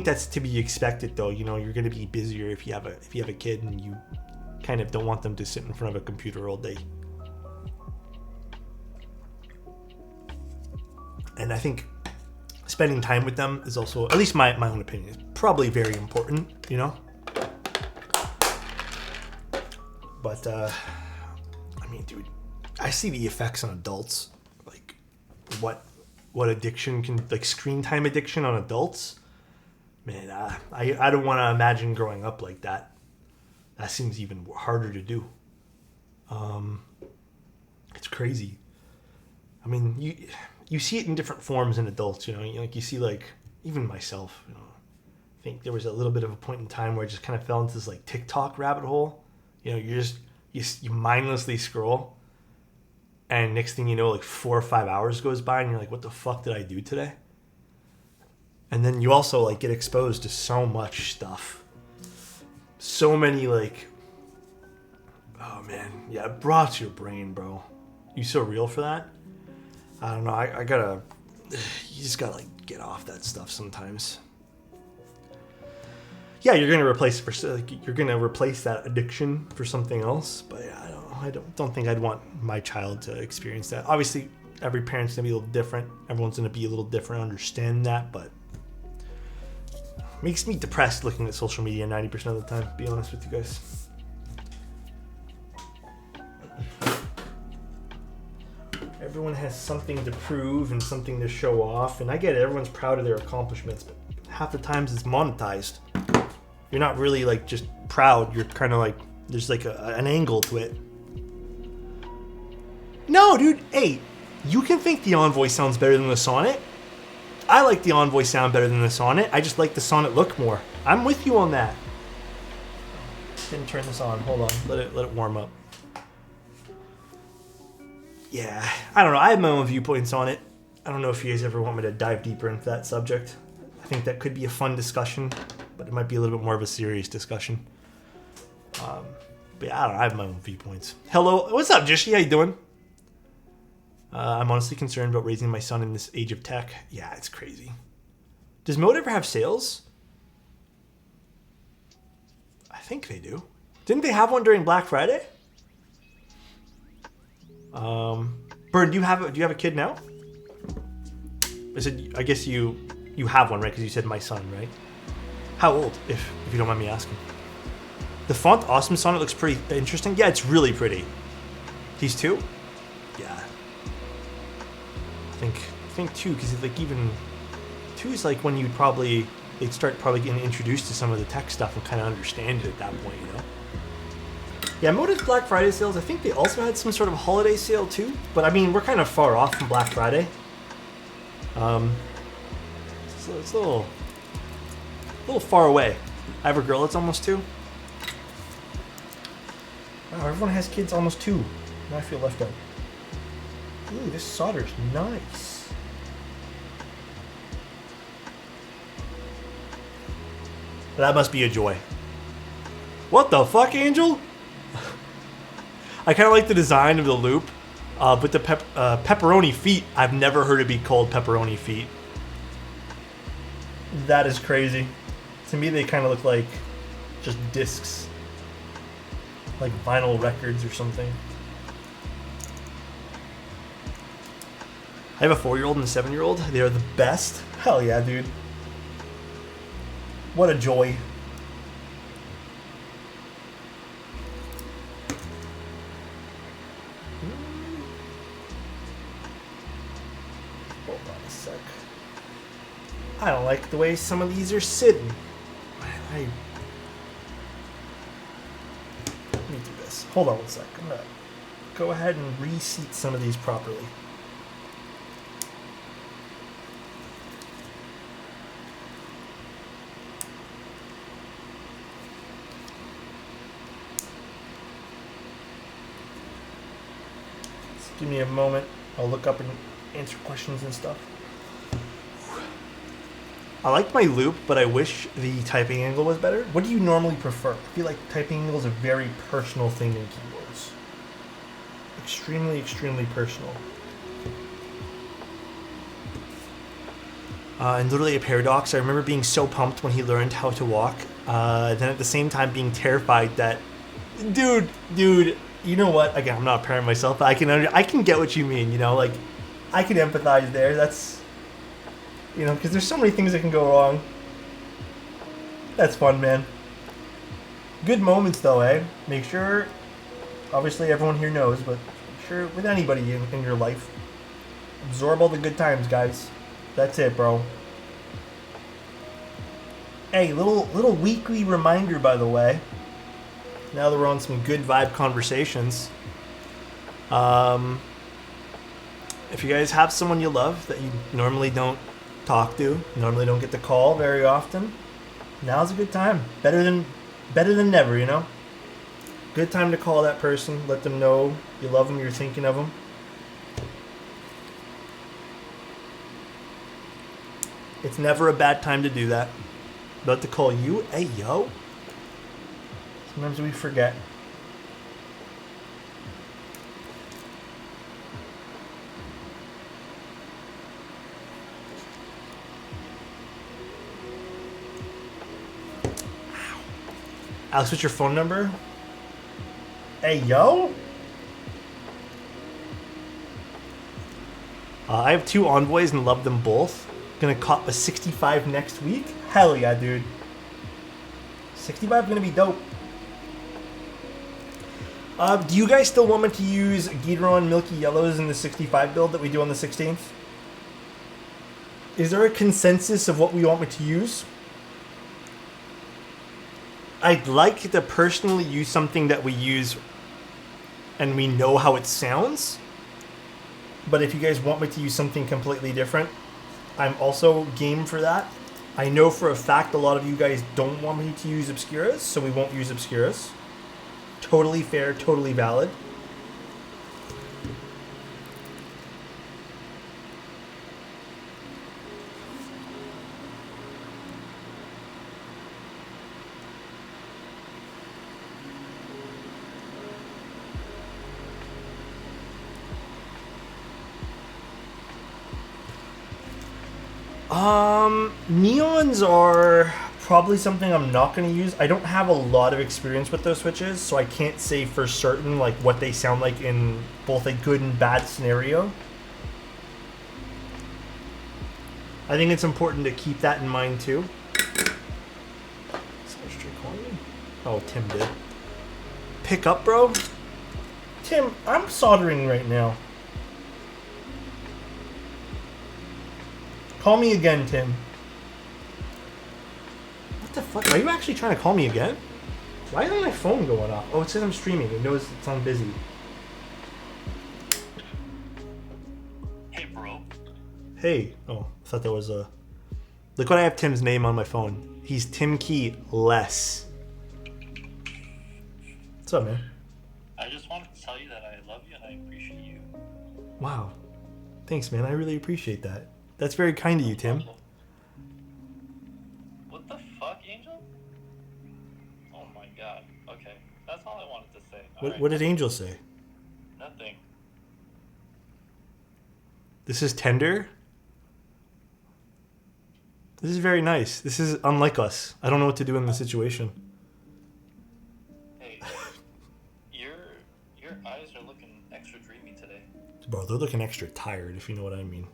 Speaker 1: that's to be expected, though. You know, you're going to be busier if you have a kid and you kind of don't want them to sit in front of a computer all day. And I think spending time with them is also, at least my own opinion, is probably very important. You know, but I mean, dude, I see the effects on adults. What addiction can, like, screen time addiction on adults, man, I don't want to imagine growing up like that. That seems even harder to do. It's crazy. I mean, you see it in different forms in adults, you know, like you see, like, even myself, you know, I think there was a little bit of a point in time where I just kind of fell into this, like, TikTok rabbit hole. You know, you mindlessly scroll. And next thing you know, like 4 or 5 hours goes by and you're like, what the fuck did I do today? And then you also, like, get exposed to so much stuff. So many, like, oh man, yeah, it brought your brain, bro. You so real for that? I don't know, you just gotta, like, get off that stuff sometimes. Yeah, you're gonna replace that addiction for something else, but yeah, I don't think I'd want my child to experience that. Obviously, every parent's gonna be a little different. Everyone's gonna be a little different. I understand that, but it makes me depressed looking at social media 90% of the time. To be honest with you guys. Everyone has something to prove and something to show off, and I get it. Everyone's proud of their accomplishments, but half the times it's monetized. You're not really, like, just proud. You're kind of like, there's like an angle to it. No, dude. Hey, you can think the Envoy sounds better than the Sonnet. I like the Envoy sound better than the Sonnet. I just like the Sonnet look more. I'm with you on that. Didn't turn this on. Hold on. Let it warm up. Yeah, I don't know. I have my own viewpoints on it. I don't know if you guys ever want me to dive deeper into that subject. I think that could be a fun discussion, but it might be a little bit more of a serious discussion. But yeah, I don't know. I have my own viewpoints. Hello, what's up, Jishi? How you doing? I'm honestly concerned about raising my son in this age of tech. Yeah, it's crazy. Does Mode ever have sales? I think they do. Didn't they have one during Black Friday? Burn, do you have a kid now? I guess you have one, right? Because you said my son, right? How old, if you don't mind me asking? The font Awesome Sonnet looks pretty interesting. Yeah, it's really pretty. He's 2? Yeah. I think 2, because like even 2 is like when they'd start probably getting introduced to some of the tech stuff and kind of understand it at that point, you know? Yeah, Moda's Black Friday sales, I think they also had some sort of holiday sale too, but I mean, we're kind of far off from Black Friday. So it's a little far away. I have a girl that's almost 2. Wow, everyone has kids almost 2. Now I feel left out. Ooh, this solder's nice. That must be a joy. What the fuck, Angel? I kind of like the design of the loop, but the pepperoni feet, I've never heard it be called pepperoni feet. That is crazy. To me, they kind of look like just discs. Like vinyl records or something. I have a 4-year-old and a 7-year-old. They are the best. Hell yeah, dude. What a joy. Hold on a sec. I don't like the way some of these are sitting. Let me do this. Hold on one sec. I'm gonna go ahead and reseat some of these properly. Just give me a moment. I'll look up and answer questions and stuff. I like my loop, but I wish the typing angle was better. What do you normally prefer? I feel like typing angle is a very personal thing in keyboards. Extremely, extremely personal. And literally a paradox. I remember being so pumped when he learned how to walk. Then at the same time being terrified that, dude, you know what? Again, I'm not a parent myself, but I can get what you mean. You know, like I can empathize there. That's, you know, because there's so many things that can go wrong. That's fun, man. Good moments, though, eh? Make sure, obviously everyone here knows, but make sure with anybody in your life, absorb all the good times, guys. That's it, bro. Hey, little weekly reminder, by the way. Now that we're on some good vibe conversations. If you guys have someone you love that you normally don't talk to, normally don't get to call very often, now's a good time. Better than never, you know? Good time to call that person, let them know you love them, you're thinking of them. It's never a bad time to do that. About to call you, hey yo. Sometimes we forget. Alex, what's your phone number? Hey, yo? I have 2 envoys and love them both. Gonna cop a 65 next week? Hell yeah, dude. 65 gonna be dope. Do you guys still want me to use Gideon Milky Yellows in the 65 build that we do on the 16th? Is there a consensus of what we want me to use? I'd like to personally use something that we use and we know how it sounds. But if you guys want me to use something completely different, I'm also game for that. I know for a fact a lot of you guys don't want me to use Obscuras, so we won't use Obscuras. Totally fair, totally valid. Neons are probably something I'm not going to use. I don't have a lot of experience with those switches, so I can't say for certain like what they sound like in both a good and bad scenario. I think it's important to keep that in mind too. Oh, Tim did. Pick up, bro? Tim, I'm soldering right now. Call me again, Tim. What the fuck? Are you actually trying to call me again? Why isn't my phone going off? Oh, it says I'm streaming. It knows it's on busy.
Speaker 3: Hey, bro.
Speaker 1: Hey. Oh, I thought that was a... Look what I have Tim's name on my phone. He's Tim Key Less. What's up, man?
Speaker 3: I just wanted to tell you that I love you and I appreciate you.
Speaker 1: Wow. Thanks, man. I really appreciate that. That's very kind of you, Tim.
Speaker 3: What the fuck, Angel? Oh my god. Okay. That's all I wanted to say.
Speaker 1: What did Angel say?
Speaker 3: Nothing.
Speaker 1: This is tender? This is very nice. This is unlike us. I don't know what to do in this situation.
Speaker 3: Hey, your eyes are looking extra dreamy today.
Speaker 1: Bro, they're looking extra tired, if you know what I mean.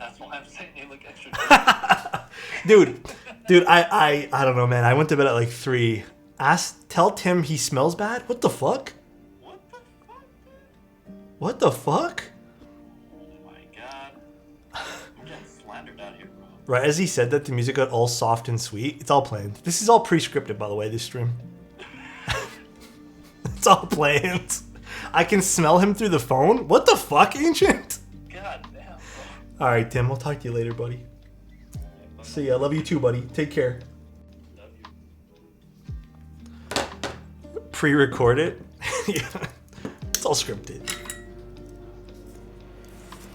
Speaker 3: That's why I'm saying they look extra
Speaker 1: dude, I don't know, man. I went to bed at like 3. Tell Tim he smells bad? What the fuck?
Speaker 3: What the fuck?
Speaker 1: What the fuck?
Speaker 3: Oh my god. I'm getting slandered out here, bro.
Speaker 1: Right as he said that, the music got all soft and sweet. It's all planned. This is all pre-scripted, by the way, this stream. It's all planned. I can smell him through the phone? What the fuck, Ancient?
Speaker 3: God damn,
Speaker 1: All right, Tim. I'll talk to you later, buddy. See ya. Love you too, buddy. Take care.
Speaker 3: bro.
Speaker 1: Pre-record it. Yeah. It's all scripted.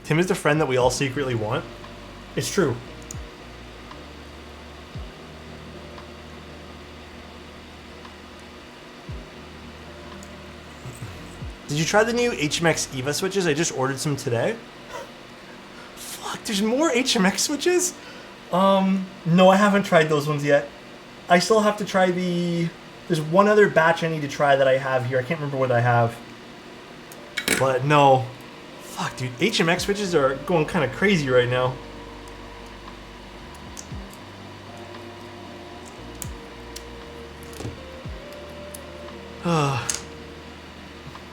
Speaker 1: Tim is the friend that we all secretly want. It's true. Did you try the new HMX EVA switches? I just ordered some today. Fuck, there's more HMX switches? No, I haven't tried those ones yet. I still have to try there's one other batch I need to try that I have here. I can't remember what I have. But no. Fuck, dude. HMX switches are going kind of crazy right now.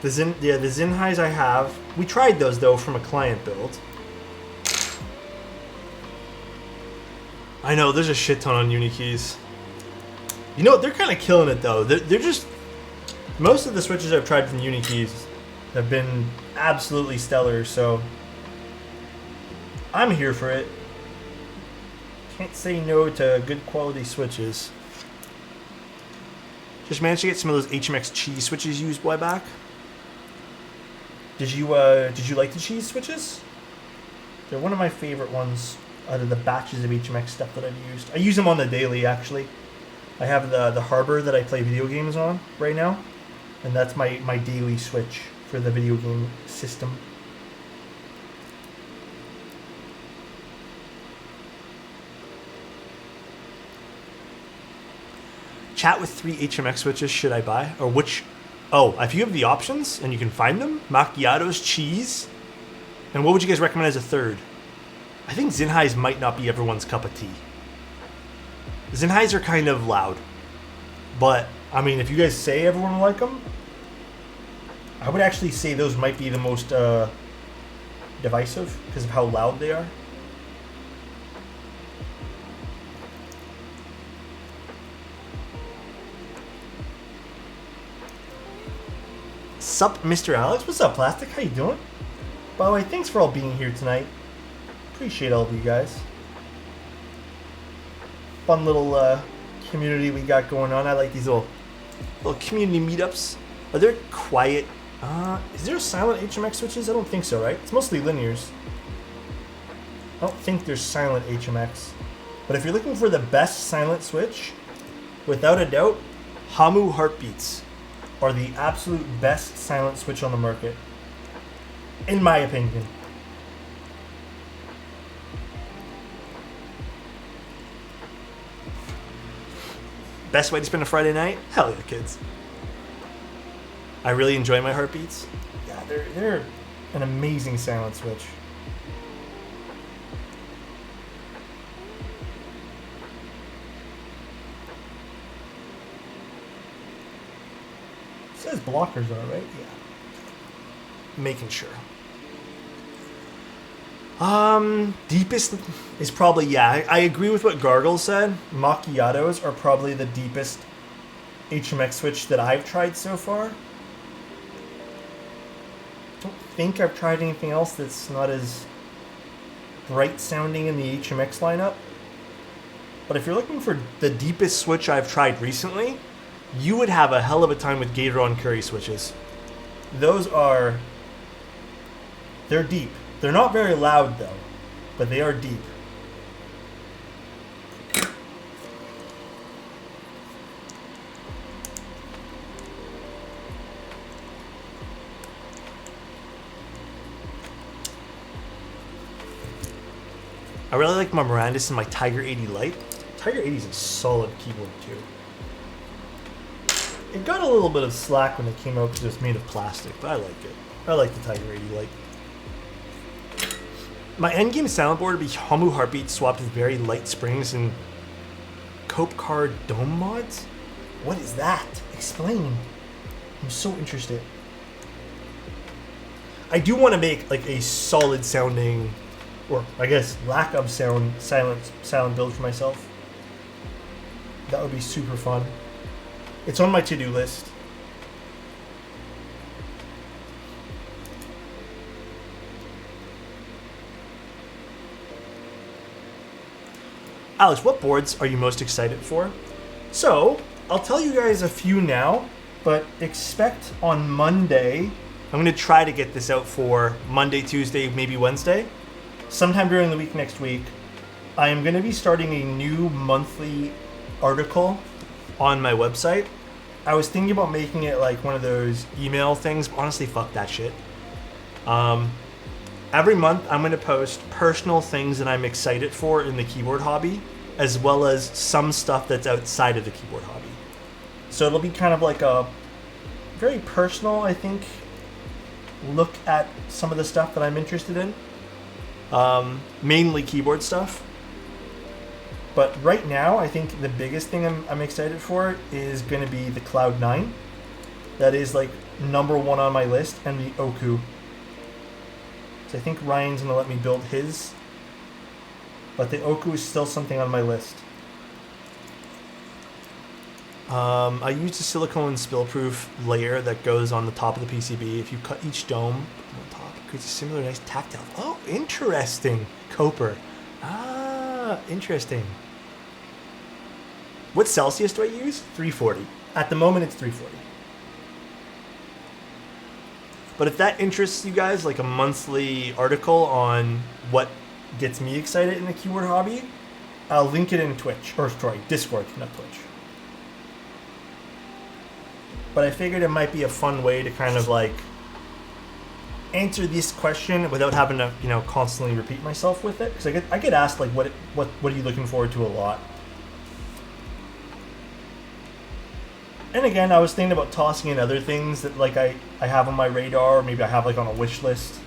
Speaker 1: The Zinhais I have. We tried those though from a client build. I know, there's a shit ton on Unikeys. You know, they're kind of killing it though. They're just... Most of the switches I've tried from Unikeys have been absolutely stellar, so... I'm here for it. Can't say no to good quality switches. Just managed to get some of those HMX cheese switches used way back. Did you like the cheese switches? They're one of my favorite ones out of the batches of HMX stuff that I've used. I use them on the daily, actually. I have the Harbor that I play video games on right now, and that's my daily switch for the video game system. Chat with 3 HMX switches should I buy? Or which... Oh, if you have the options and you can find them, macchiatos, cheese, and what would you guys recommend as a third? I think Zinhais might not be everyone's cup of tea. Zinhais are kind of loud, but I mean, if you guys say everyone will like them, I would actually say those might be the most divisive because of how loud they are. Sup, Mr. Alex? What's up, Plastic? How you doing? By the way, thanks for all being here tonight. Appreciate all of you guys. Fun little community we got going on. I like these little community meetups. Are there quiet? Is there silent HMX switches? I don't think so, right? It's mostly linears. I don't think there's silent HMX. But if you're looking for the best silent switch, without a doubt, Hamu Heartbeats are the absolute best silent switch on the market, in my opinion. Best way to spend a Friday night? Hell yeah, kids. I really enjoy my Heartbeats. Yeah, they're an amazing silent switch. It says blockers are, right? Yeah. Making sure. Deepest is probably, yeah, I agree with what Gargle said. Macchiatos are probably the deepest HMX switch that I've tried so far. Don't think I've tried anything else that's not as bright sounding in the HMX lineup. But if you're looking for the deepest switch I've tried recently, you would have a hell of a time with Gateron Curry switches. Those are... They're deep. They're not very loud though, but they are deep. I really like my Mirandus and my Tiger 80 Lite. Tiger 80 is a solid keyboard too. It got a little bit of slack when it came out because it was made of plastic, but I like it. I like the Tiger 80 Lite. My endgame soundboard would be Homu Heartbeat swapped with very light springs and Cope Car Dome mods? What is that? Explain. I'm so interested. I do want to make like a solid sounding, or I guess lack of sound, silent build for myself. That would be super fun. It's on my to-do list. Alex, what boards are you most excited for? So, I'll tell you guys a few now, but expect on Monday, I'm going to try to get this out for Monday, Tuesday, maybe Wednesday. Sometime during the week next week, I am going to be starting a new monthly article on my website. I was thinking about making it like one of those email things, but honestly, fuck that shit. Every month, I'm going to post personal things that I'm excited for in the keyboard hobby, as well as some stuff that's outside of the keyboard hobby. So it'll be kind of like a very personal, I think, look at some of the stuff that I'm interested in. Mainly keyboard stuff. But right now, I think the biggest thing I'm excited for is going to be the Cloud 9. That is like #1 on my list, and the Oku. So I think Ryan's going to let me build his. But the Oku is still something on my list. I used a silicone spill-proof layer that goes on the top of the PCB. If you cut each dome on the top, it creates a similar nice tactile. Oh, interesting. Coper. Ah, interesting. What Celsius do I use? 340. At the moment, it's 340. But if that interests you guys, like a monthly article on what gets me excited in the keyboard hobby, I'll link it in Twitch, or sorry, Discord, not Twitch. But I figured it might be a fun way to kind of like answer this question without having to, you know, constantly repeat myself with it. Because I get asked like, what are you looking forward to a lot? And again, I was thinking about tossing in other things that like I have on my radar, or maybe I have like on a wish list.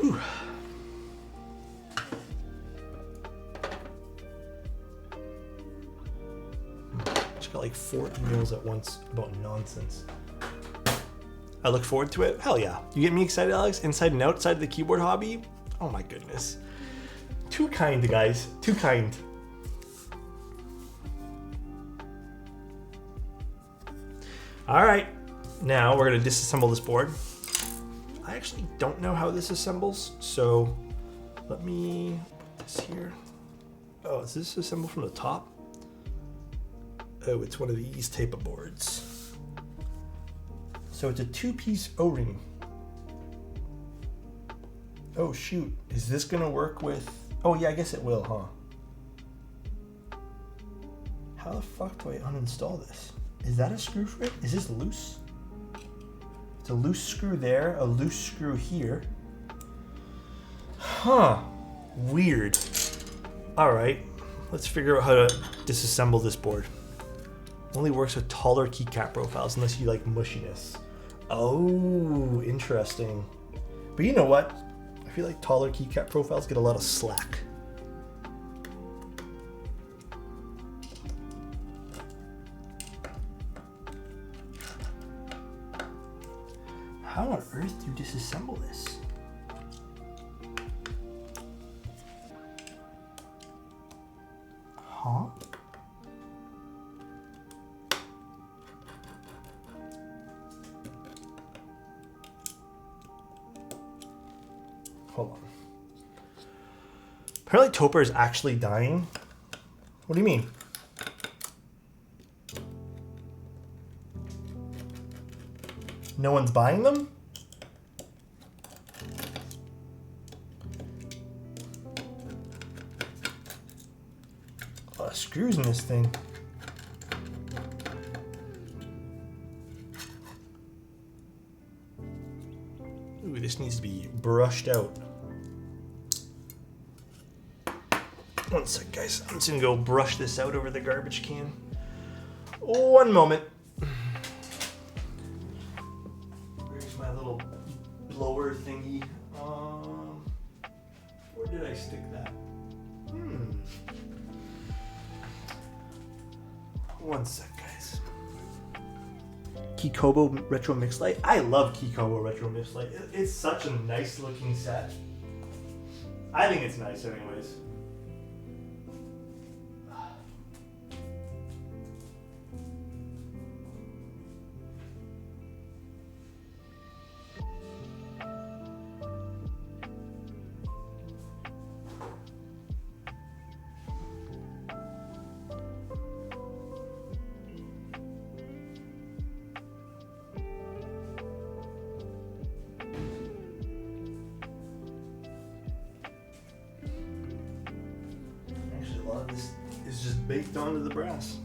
Speaker 1: Ooh. Just got like 4 emails at once about nonsense. I look forward to it. Hell yeah. You get me excited, Alex? Inside and outside of the keyboard hobby? Oh my goodness. Too kind, guys. Too kind. Alright. Now we're going to disassemble this board. I actually don't know how this assembles, so let me put this here. Oh, is this assembled from the top? Oh, it's one of these type of boards. So it's a 2-piece O-ring. Oh shoot, is this gonna work with... Oh yeah, I guess it will, huh? How the fuck do I uninstall this? Is that a screw for it? Is this loose? It's a loose screw there, a loose screw here. Huh, weird. All right, let's figure out how to disassemble this board. Only works with taller keycap profiles unless you like mushiness. Oh, interesting. But you know what? I feel like taller keycap profiles get a lot of slack. How on earth do you disassemble this? Huh? Hold on. Apparently Topper is actually dying. What do you mean? No one's buying them? A lot of screws in this thing. Ooh, this needs to be brushed out. One sec, guys. I'm just gonna go brush this out over the garbage can. One moment. blower thingy. Where did I stick that? One sec, guys. Kikobo Retro Mix Light. I love Kikobo Retro Mix Light. It's such a nice looking set. I think it's nice anyways. A lot of this is just baked onto the brass.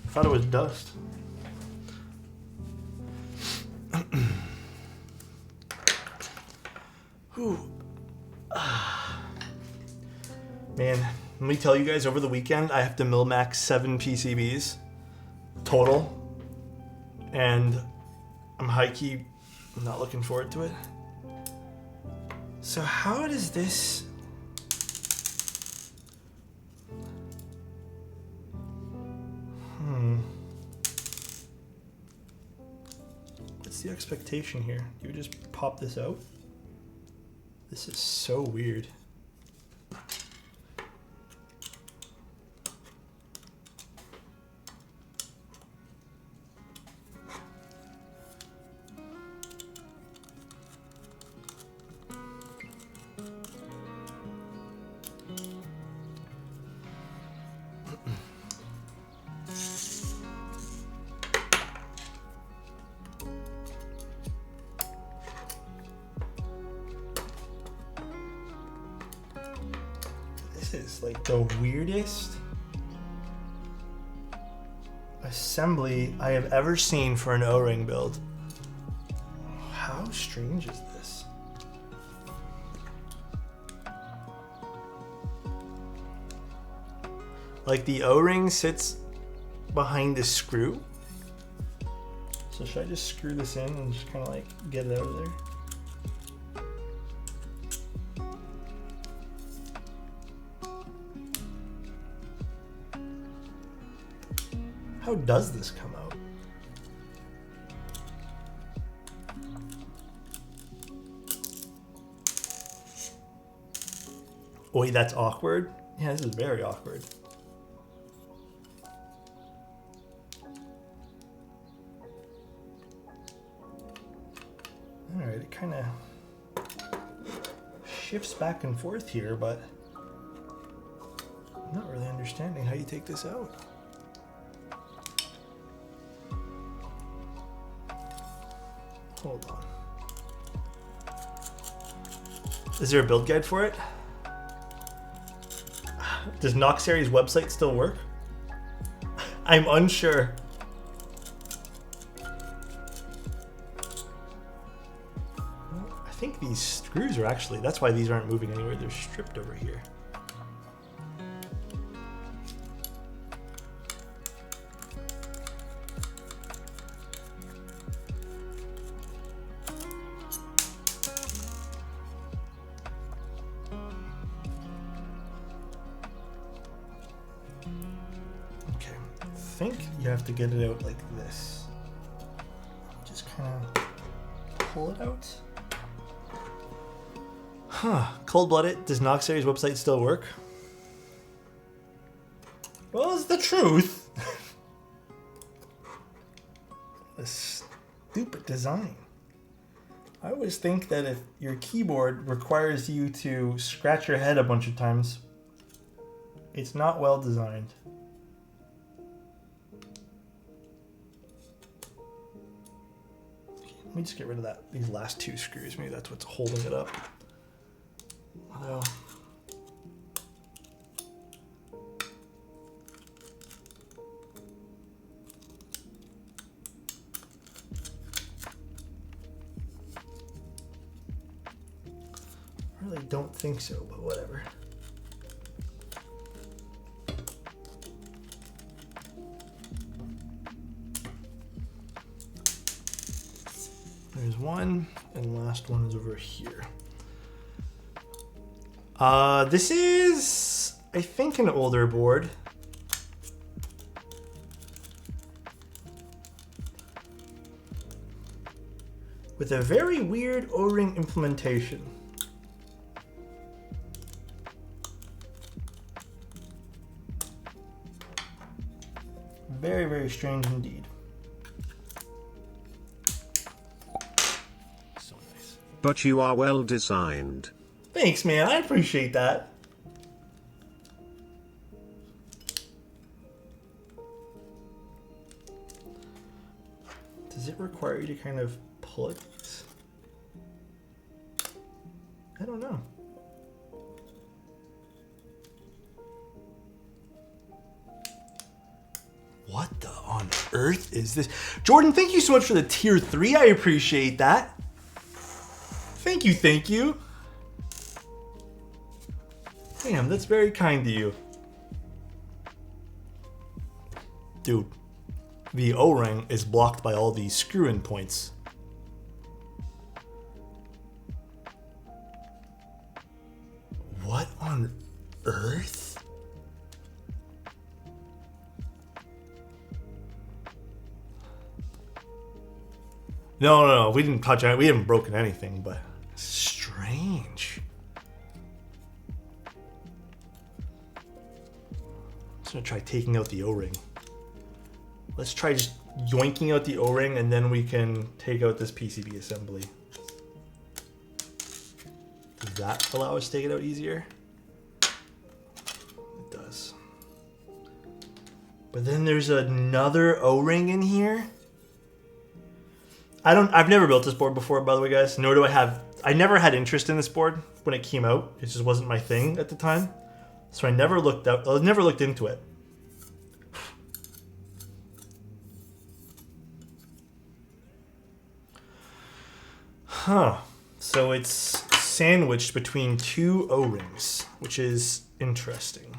Speaker 1: I thought it was dust. Man, let me tell you guys, over the weekend I have to mill max 7 PCBs total, and I'm high-key not looking forward to it. So how does this... What's the expectation here? You just pop this out? This is so weird. This is like the weirdest assembly I have ever seen for an O-ring build. How strange is this? Like the O-ring sits behind the screw. So should I just screw this in and just kind of like get it out of there? How does this come out? Oi, that's awkward. Yeah, this is very awkward. All right, it kind of shifts back and forth here, but I'm not really understanding how you take this out. Hold on. Is there a build guide for it? Does Noxary's website still work? I'm unsure. I think these screws are actually, that's why these aren't moving anywhere. They're stripped over here. I think you have to get it out like this. Just kind of pull it out. Huh. Cold-blooded. Does Noxary's website still work? Well, it's the truth. A stupid design. I always think that if your keyboard requires you to scratch your head a bunch of times, it's not well designed. Let me just get rid of that. These last two screws. Maybe that's what's holding it up. Although, I really don't think so, but whatever. There's one, and last one is over here. This is, I think, an older board. With a very weird O-ring implementation. Very, very strange indeed. So nice.
Speaker 2: But you are well designed.
Speaker 1: Thanks, man. I appreciate that. Does it require you to kind of pull it? I don't know. What the on earth is this? Jordan, thank you so much for the tier 3. I appreciate that. Thank you, thank you. Damn, that's very kind to you. Dude, the O-ring is blocked by all these screw-in points. What on earth? No, we didn't touch it. We haven't broken anything, but strange. I'm just gonna try taking out the O-ring. Let's try just yoinking out the O-ring, and then we can take out this PCB assembly. Does that allow us to take it out easier? It does. But then there's another O-ring in here. I've never built this board before, by the way, guys. Nor do I never had interest in this board when it came out. It just wasn't my thing at the time. So I never looked into it. Huh. So it's sandwiched between two O-rings, which is interesting.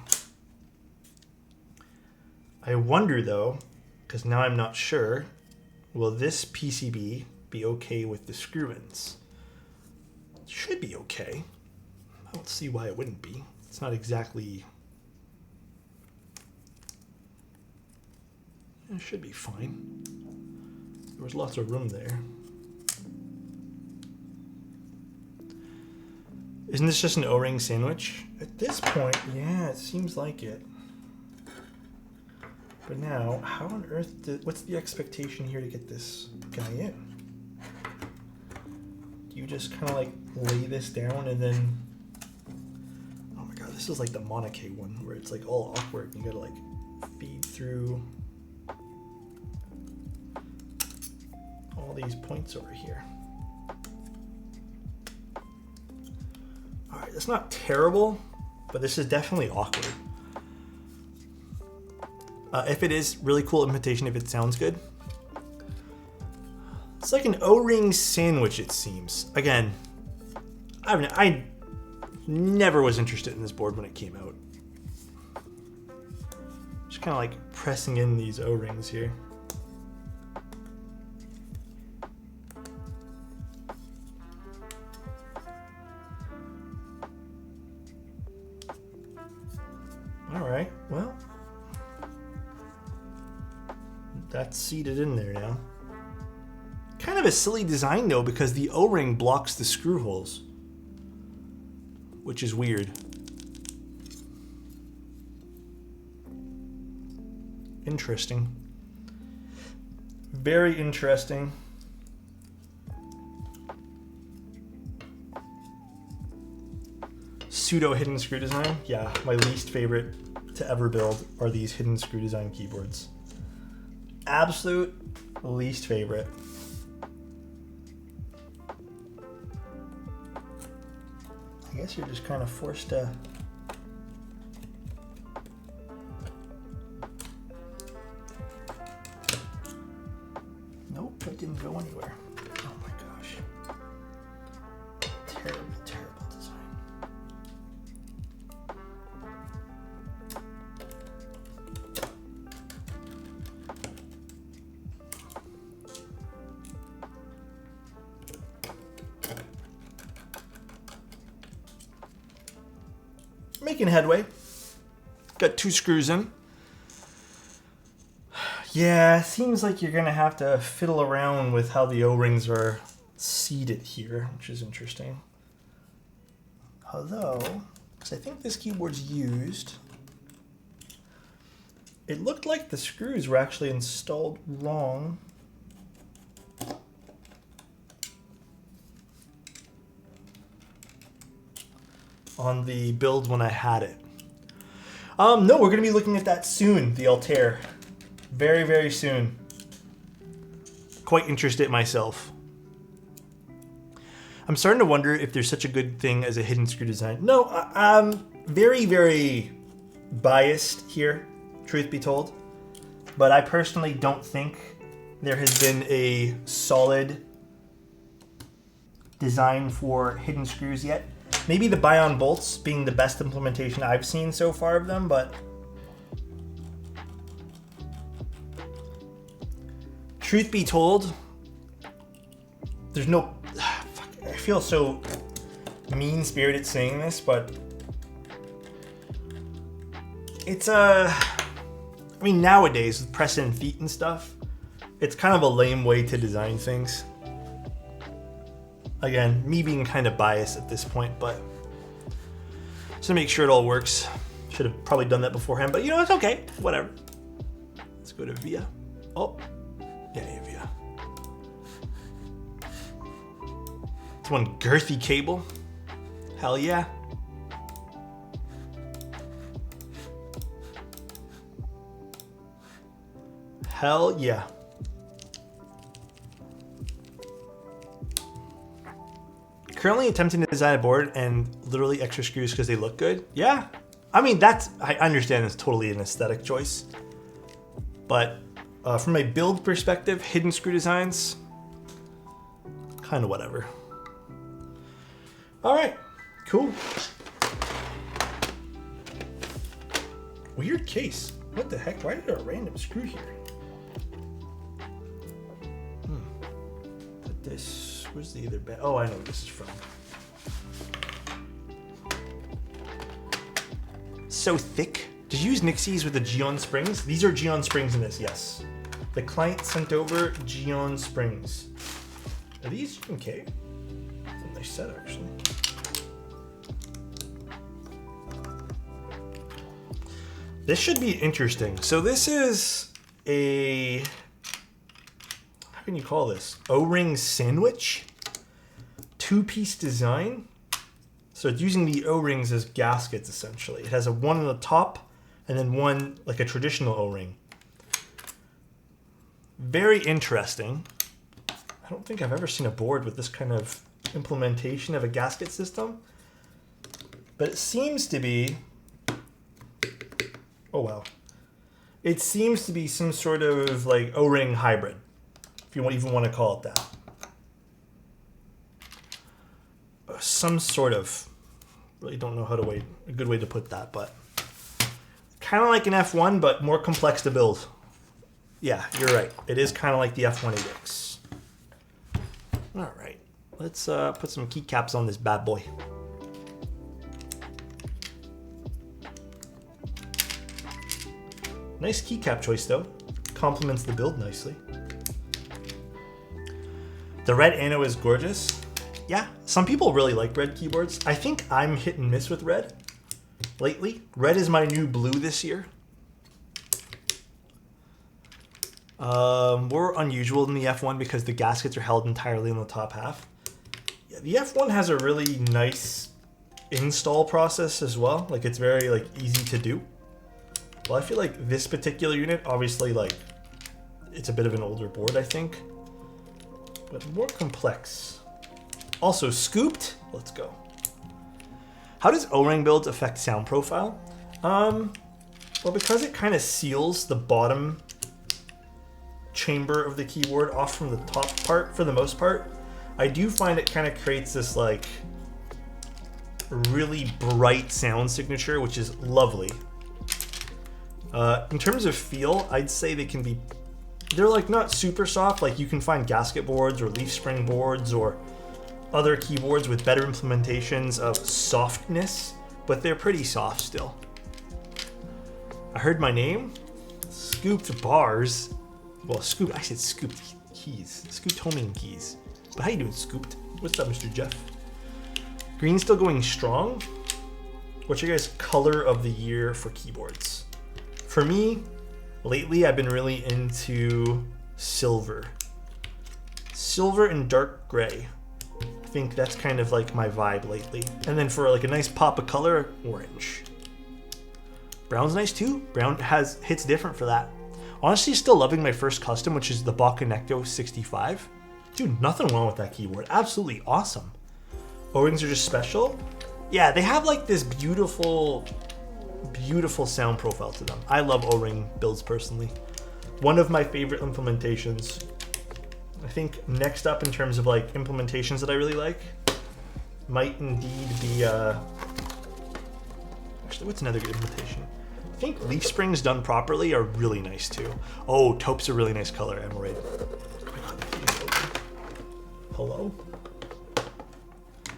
Speaker 1: I wonder though, because now I'm not sure, will this PCB be okay with the screw-ins? It should be okay. I don't see why it wouldn't be. It's not exactly... It should be fine. There was lots of room there. Isn't this just an O-ring sandwich? At this point, yeah, it seems like it. But now, how on earth what's the expectation here to get this guy in? Do you just kind of like lay this down and then... Oh my god, this is like the Monoke one where it's like all awkward. You gotta like feed through all these points over here. Alright, that's not terrible, but this is definitely awkward. If it is really cool implementation, if it sounds good. It's like an O-ring sandwich, it seems. Again, I never was interested in this board when it came out. Just kind of like pressing in these O-rings here. Alright, well. That's seated in there now. Kind of a silly design though, because the O-ring blocks the screw holes, which is weird. Interesting. Very interesting. Pseudo hidden screw design. Yeah, my least favorite to ever build are these hidden screw design keyboards. Absolute least favorite. I guess you're just kind of forced to... Nope, it didn't go anywhere. Oh my gosh. Terrible, terrible design. making headway. Got 2 screws in. Yeah, seems like you're gonna have to fiddle around with how the O-rings are seated here, which is interesting. Although, because I think this keyboard's used, it looked like the screws were actually installed wrong. On the build when I had it. No, we're gonna be looking at that soon, the Altair. Very, very soon. Quite interested myself. I'm starting to wonder if there's such a good thing as a hidden screw design. No, I'm very, very biased here, truth be told. But I personally don't think there has been a solid design for hidden screws yet. Maybe the Bion bolts being the best implementation I've seen so far of them, but truth be told, there's no... I feel so mean-spirited saying this, but it's I mean, nowadays with press and feet and stuff, it's kind of a lame way to design things. Again, me being kind of biased at this point, but just to make sure it all works. Should have probably done that beforehand, but you know, it's okay. Whatever. Let's go to VIA. Oh, yeah, VIA. It's one girthy cable. Hell yeah. Hell yeah. Currently attempting to design a board and literally extra screws because they look good. Yeah. I mean, I understand it's totally an aesthetic choice. But from a build perspective, hidden screw designs, kind of whatever. All right, cool. Weird case. What the heck? Why is there a random screw here? Put this, where's the other bed? Oh, I know where this is from. So thick. Did you use Nixies with the Geon springs? These are Geon springs in this, yes. The client sent over Geon springs. Are these okay? That's a nice set, actually. This should be interesting. So this is a, how can you call this? O-ring sandwich? 2-piece design. So it's using the O-rings as gaskets, essentially. It has a one on the top and then one like a traditional O-ring. Very interesting. I don't think I've ever seen a board with this kind of implementation of a gasket system. But it seems to be, oh wow. It seems to be some sort of like O-ring hybrid, if you even want to call it that. Some sort of, really don't know how to wait, a good way to put that, but kind of like an F1, but more complex to build. Yeah, you're right. It is kind of like the F180X. All right, let's put some keycaps on this bad boy. Nice keycap choice though. Complements the build nicely. The red Anno is gorgeous. Yeah, some people really like red keyboards. I think I'm hit and miss with red lately. Red is my new blue this year. More unusual than the F1 because the gaskets are held entirely on the top half. Yeah, the F1 has a really nice install process as well. Like it's very like easy to do. Well, I feel like this particular unit, obviously like it's a bit of an older board, I think, but more complex. Also scooped, let's go. How does O-ring builds affect sound profile? Well, because it kind of seals the bottom chamber of the keyboard off from the top part for the most part, I do find it kind of creates this like really bright sound signature, which is lovely. In terms of feel, I'd say they're like not super soft, like you can find gasket boards or leaf spring boards or other keyboards with better implementations of softness, but they're pretty soft still. I heard my name. Scooped bars. Well, scooped. I said scooped keys. Scooped homing keys. But how you doing, Scooped? What's up, Mr. Jeff? Green's still going strong. What's your guys' color of the year for keyboards? For me, lately I've been really into silver. Silver and dark gray. I think that's kind of like my vibe lately. And then for like a nice pop of color, orange. Brown's nice too. Brown hits different for that. Honestly, still loving my first custom, which is the Vulcan 65. Dude, nothing wrong with that keyboard. Absolutely awesome. O-rings are just special. Yeah, they have like this beautiful, beautiful sound profile to them. I love O-ring builds personally. One of my favorite implementations. I think next up in terms of like implementations that I really like might indeed be actually, what's another good implementation? I think leaf springs done properly are really nice too. Oh, taupe's a really nice color, emerald. Hello?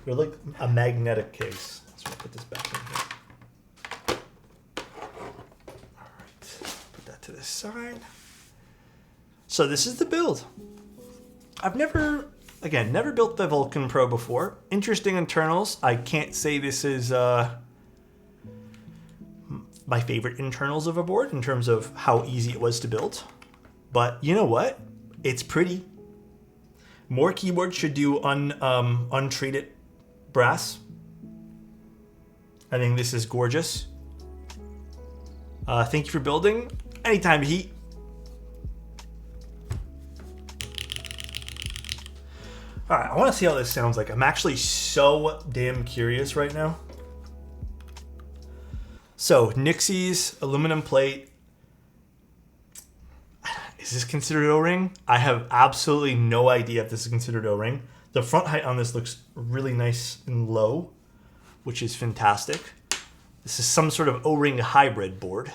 Speaker 1: They're like a magnetic case. Let's put this back in here. Alright, put that to the side. So this is the build. I've never built the Vulcan Pro before. Interesting internals. I can't say this is my favorite internals of a board in terms of how easy it was to build. But you know what? It's pretty. More keyboards should do untreated brass. I think this is gorgeous. Thank you for building. Anytime, Heat. All right, I want to see how this sounds like. I'm actually so damn curious right now. So, Nixie's aluminum plate. Is this considered O-ring? I have absolutely no idea if this is considered O-ring. The front height on this looks really nice and low, which is fantastic. This is some sort of O-ring hybrid board.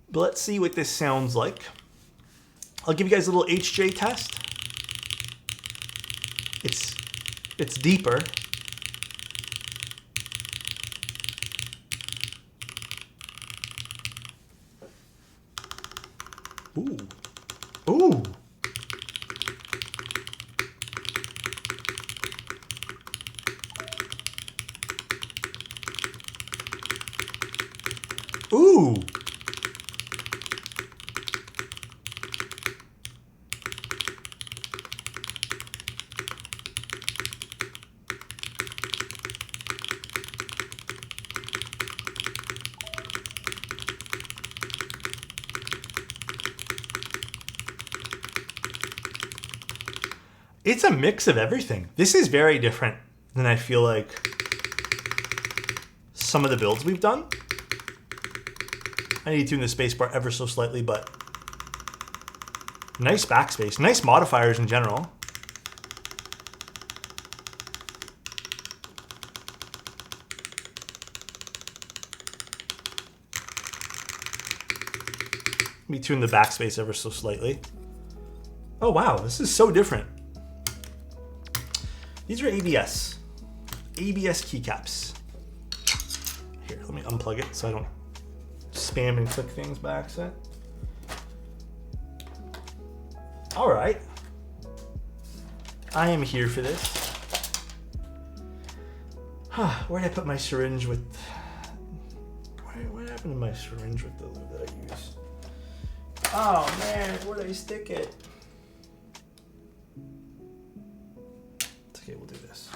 Speaker 1: But let's see what this sounds like. I'll give you guys a little HJ test. It's deeper. Ooh. Ooh. Ooh. It's a mix of everything. This is very different than I feel like some of the builds we've done. I need to tune the spacebar ever so slightly, but nice backspace, nice modifiers in general. Let me tune the backspace ever so slightly. Oh wow, this is so different. These are ABS keycaps. Here, let me unplug it so I don't spam and click things by accident. All right. I am here for this. Where did I put my syringe with... What happened to my syringe with the lube that I use? Oh man, where did I stick it? Okay, we'll do this.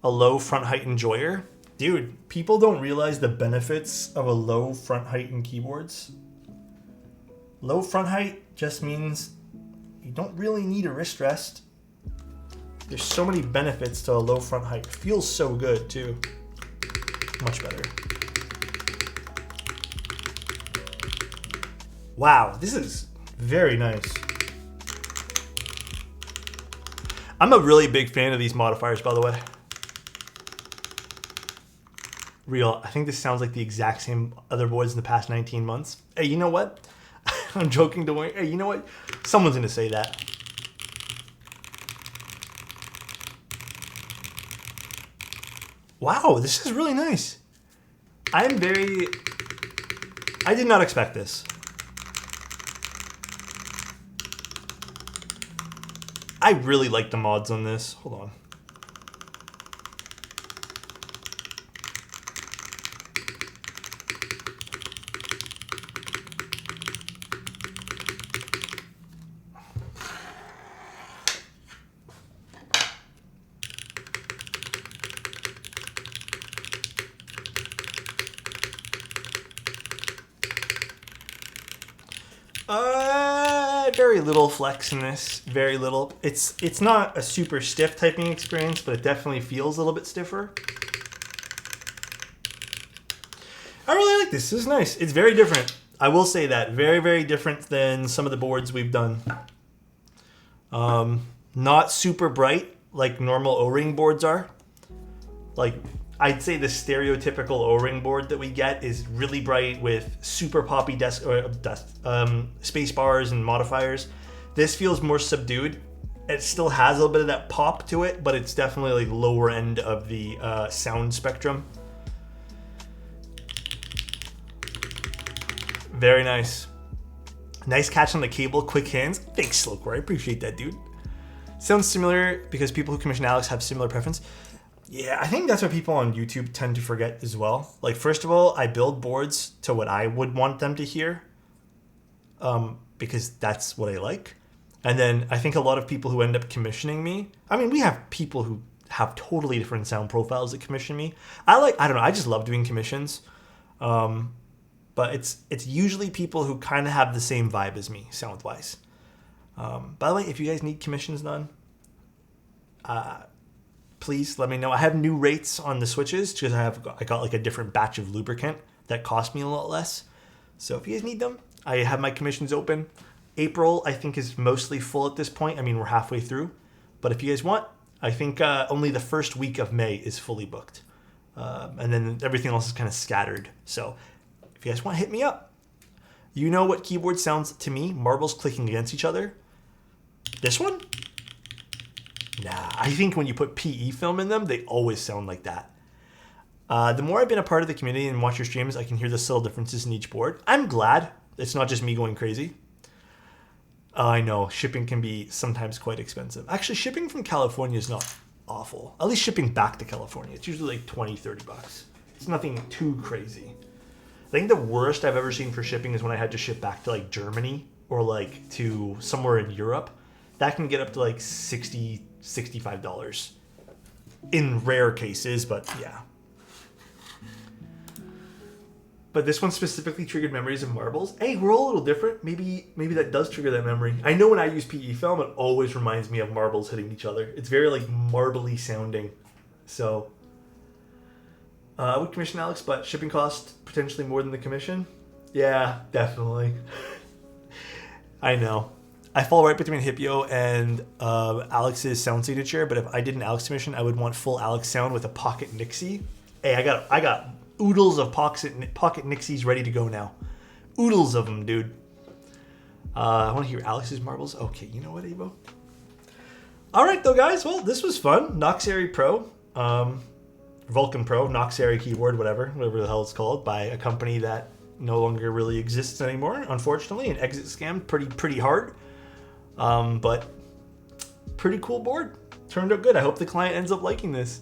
Speaker 1: A low front height enjoyer. Dude, people don't realize the benefits of a low front height in keyboards. Low front height just means you don't really need a wrist rest. There's so many benefits to a low front height. Feels so good too. Much better. Wow, this is very nice. I'm a really big fan of these modifiers, by the way. Real, I think this sounds like the exact same other boards in the past 19 months. Hey, you know what? I'm joking, don't worry. Hey, you know what? Someone's gonna say that. Wow, this is really nice. I did not expect this. I really like the mods on this. Hold on. Very little flex in this. Very little. It's not a super stiff typing experience, but it definitely feels a little bit stiffer. I really like this. This is nice. It's very different. I will say that. Very, very different than some of the boards we've done. Not super bright like normal O-ring boards are. Like, I'd say the stereotypical O-ring board that we get is really bright with super poppy space bars and modifiers. This feels more subdued. It still has a little bit of that pop to it, but it's definitely like lower end of the sound spectrum. Very nice. Nice catch on the cable, quick hands. Thanks, Slowcore. I appreciate that, dude. Sounds similar because people who commission Alex have similar preference. Yeah, I think that's what people on YouTube tend to forget as well. Like, first of all, I build boards to what I would want them to hear, because that's what I like. And then I think a lot of people who end up commissioning me, I mean, we have people who have totally different sound profiles that commission me. I don't know, I just love doing commissions. But it's usually people who kind of have the same vibe as me, sound-wise. By the way, if you guys need commissions done, please let me know. I have new rates on the switches because I got like a different batch of lubricant that cost me a lot less. So if you guys need them, I have my commissions open. April, I think, is mostly full at this point. I mean, we're halfway through. But if you guys want, I think only the first week of May is fully booked. And then everything else is kind of scattered. So if you guys want, hit me up. You know what keyboard sounds to me? Marbles clicking against each other. This one? Nah, I think when you put PE film in them, they always sound like that. The more I've been a part of the community and watch your streams, I can hear the subtle differences in each board. I'm glad it's not just me going crazy. I know, shipping can be sometimes quite expensive. Actually, shipping from California is not awful. At least shipping back to California. It's usually like $20-$30. It's nothing too crazy. I think the worst I've ever seen for shipping is when I had to ship back to like Germany or like to somewhere in Europe. That can get up to like $60, $65 in rare cases, but yeah. But this one specifically triggered memories of marbles. Hey, we're all a little different. Maybe that does trigger that memory. I know when I use PE film, it always reminds me of marbles hitting each other. It's very like marbly sounding. So I would commission Alex, but shipping cost potentially more than the commission. Yeah, definitely. I know. I fall right between Hipio and Alex's sound signature, but if I did an Alex commission, I would want full Alex sound with a pocket Nixie. Hey, I got oodles of pocket Nixies ready to go now. Oodles of them, dude. I want to hear Alex's marbles. Okay, you know what, Evo? All right, though, guys. Well, this was fun. Noxary Pro, Vulcan Pro, Noxary keyboard, whatever the hell it's called, by a company that no longer really exists anymore, unfortunately. An exit scam, pretty hard. But pretty cool board. Turned out good. I hope the client ends up liking this.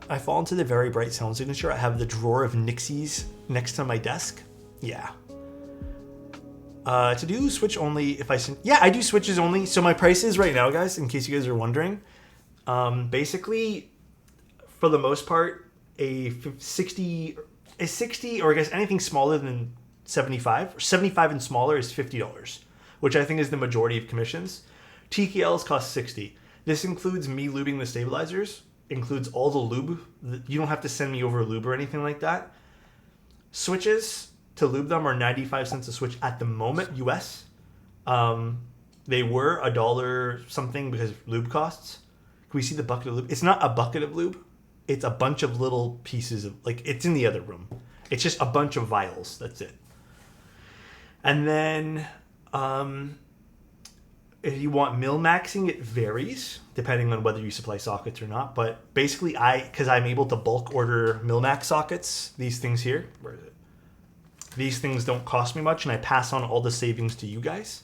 Speaker 1: I fall into the very bright sound signature. I have the drawer of Nixies next to my desk. Yeah. To do switch only, yeah, I do switches only. So my prices right now, guys, in case you guys are wondering, basically, for the most part, a 60, or I guess anything smaller than 75, or 75 and smaller is $50, which I think is the majority of commissions. TKLs cost $60. This includes me lubing the stabilizers, includes all the lube. You don't have to send me over lube or anything like that. Switches to lube them are 95 cents a switch at the moment, US. They were $1 something because of lube costs. Can we see the bucket of lube? It's not a bucket of lube. It's a bunch of little pieces of, like, it's in the other room. It's just a bunch of vials. That's it. And then if you want mil maxing, it varies depending on whether you supply sockets or not. But basically, because I'm able to bulk order mil max sockets, these things here, where is it? These things don't cost me much, and I pass on all the savings to you guys.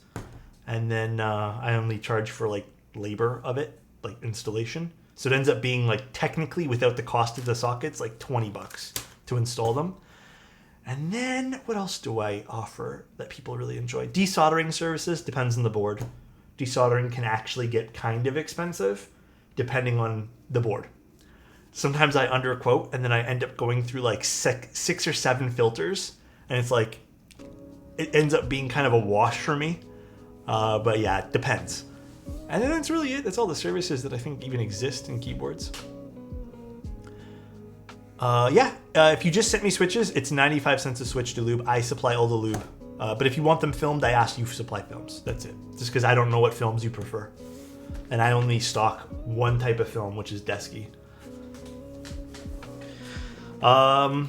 Speaker 1: And then I only charge for like labor of it, like installation. So it ends up being like technically without the cost of the sockets, like $20 to install them. And then what else do I offer that people really enjoy? Desoldering services, depends on the board. Desoldering can actually get kind of expensive depending on the board. Sometimes I underquote and then I end up going through like 6 or 7 filters, and it's like it ends up being kind of a wash for me. But yeah, it depends. And then that's really it. That's all the services that I think even exist in keyboards. If you just sent me switches, it's 95 cents a switch to lube. I supply all the lube. But if you want them filmed, I ask you to supply films. That's it. Just because I don't know what films you prefer. And I only stock one type of film, which is Desky. I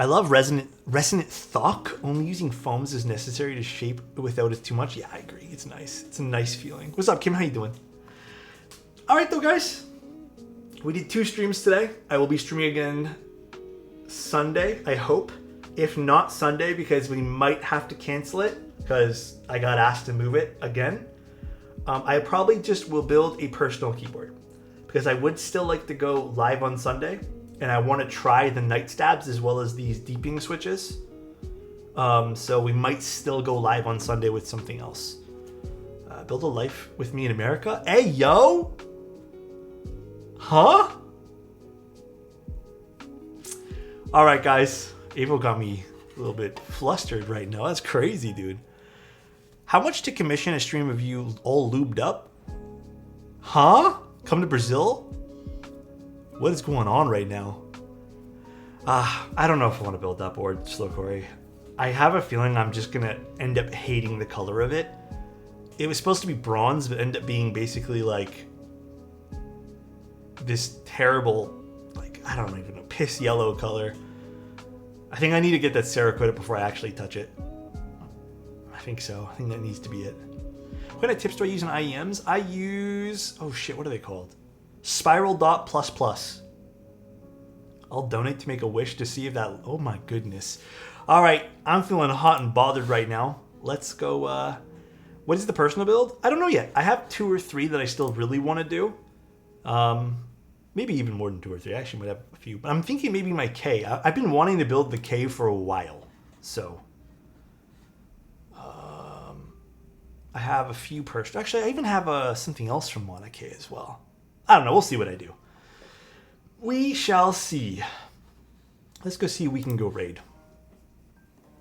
Speaker 1: love resonant thock. Only using foams is necessary to shape without it too much. Yeah, I agree. It's nice. It's a nice feeling. What's up, Kim? How you doing? All right, though, guys. We did 2 streams today. I will be streaming again Sunday, I hope. If not Sunday, because we might have to cancel it because I got asked to move it again. I probably just will build a personal keyboard because I would still like to go live on Sunday, and I want to try the night stabs as well as these deeping switches. So we might still go live on Sunday with something else. Build a life with me in America. Hey, yo! Huh? All right, guys. Avo got me a little bit flustered right now. That's crazy, dude. How much to commission a stream of you all lubed up? Huh? Come to Brazil? What is going on right now? I don't know if I want to build that board, Slow Corey. I have a feeling I'm just going to end up hating the color of it. It was supposed to be bronze, but ended up being basically like this terrible, like, I don't even know, piss yellow color. I think I need to get that Cerakote before I actually touch it. I think so. I think that needs to be it. What kind of tips do I use on IEMs? I use... oh shit, what are they called? Spiral dot plus plus. I'll donate to make a wish to see if that... oh my goodness. Alright, I'm feeling hot and bothered right now. Let's go... what is the personal build? I don't know yet. I have 2 or 3 that I still really want to do. Maybe even more than 2 or 3. I actually might have a few. But I'm thinking maybe my K. I've been wanting to build the K for a while. So... I have a few personal... actually, I even have something else from Mono K as well. I don't know. We'll see what I do. We shall see. Let's go see if we can go raid.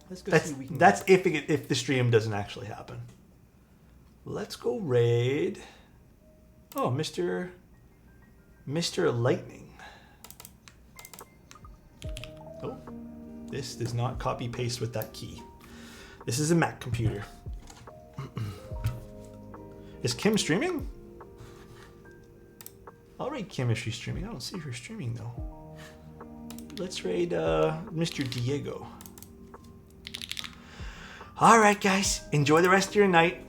Speaker 1: That's if the stream doesn't actually happen. Let's go raid. Oh, Mr. Lightning. Oh, this does not copy paste with that key. This is a Mac computer. Is Kim streaming? I'll raid Kim if she's streaming. I don't see her streaming though. Let's raid Mr. Diego. Alright guys, enjoy the rest of your night.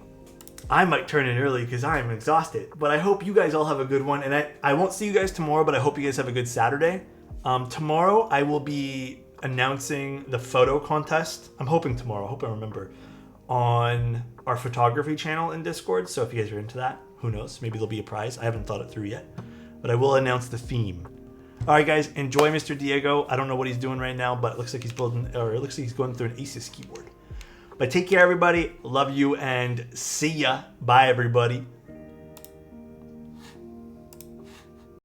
Speaker 1: I might turn in early because I'm exhausted. But I hope you guys all have a good one. And I won't see you guys tomorrow, but I hope you guys have a good Saturday. Tomorrow I will be announcing the photo contest. I'm hoping tomorrow, I hope I remember. On our photography channel in Discord. So if you guys are into that, who knows? Maybe there'll be a prize. I haven't thought it through yet. But I will announce the theme. Alright guys, enjoy Mr. Diego. I don't know what he's doing right now, but it looks like he's building, or it looks like he's going through an Asus keyboard. But take care everybody. Love you and see ya. Bye everybody.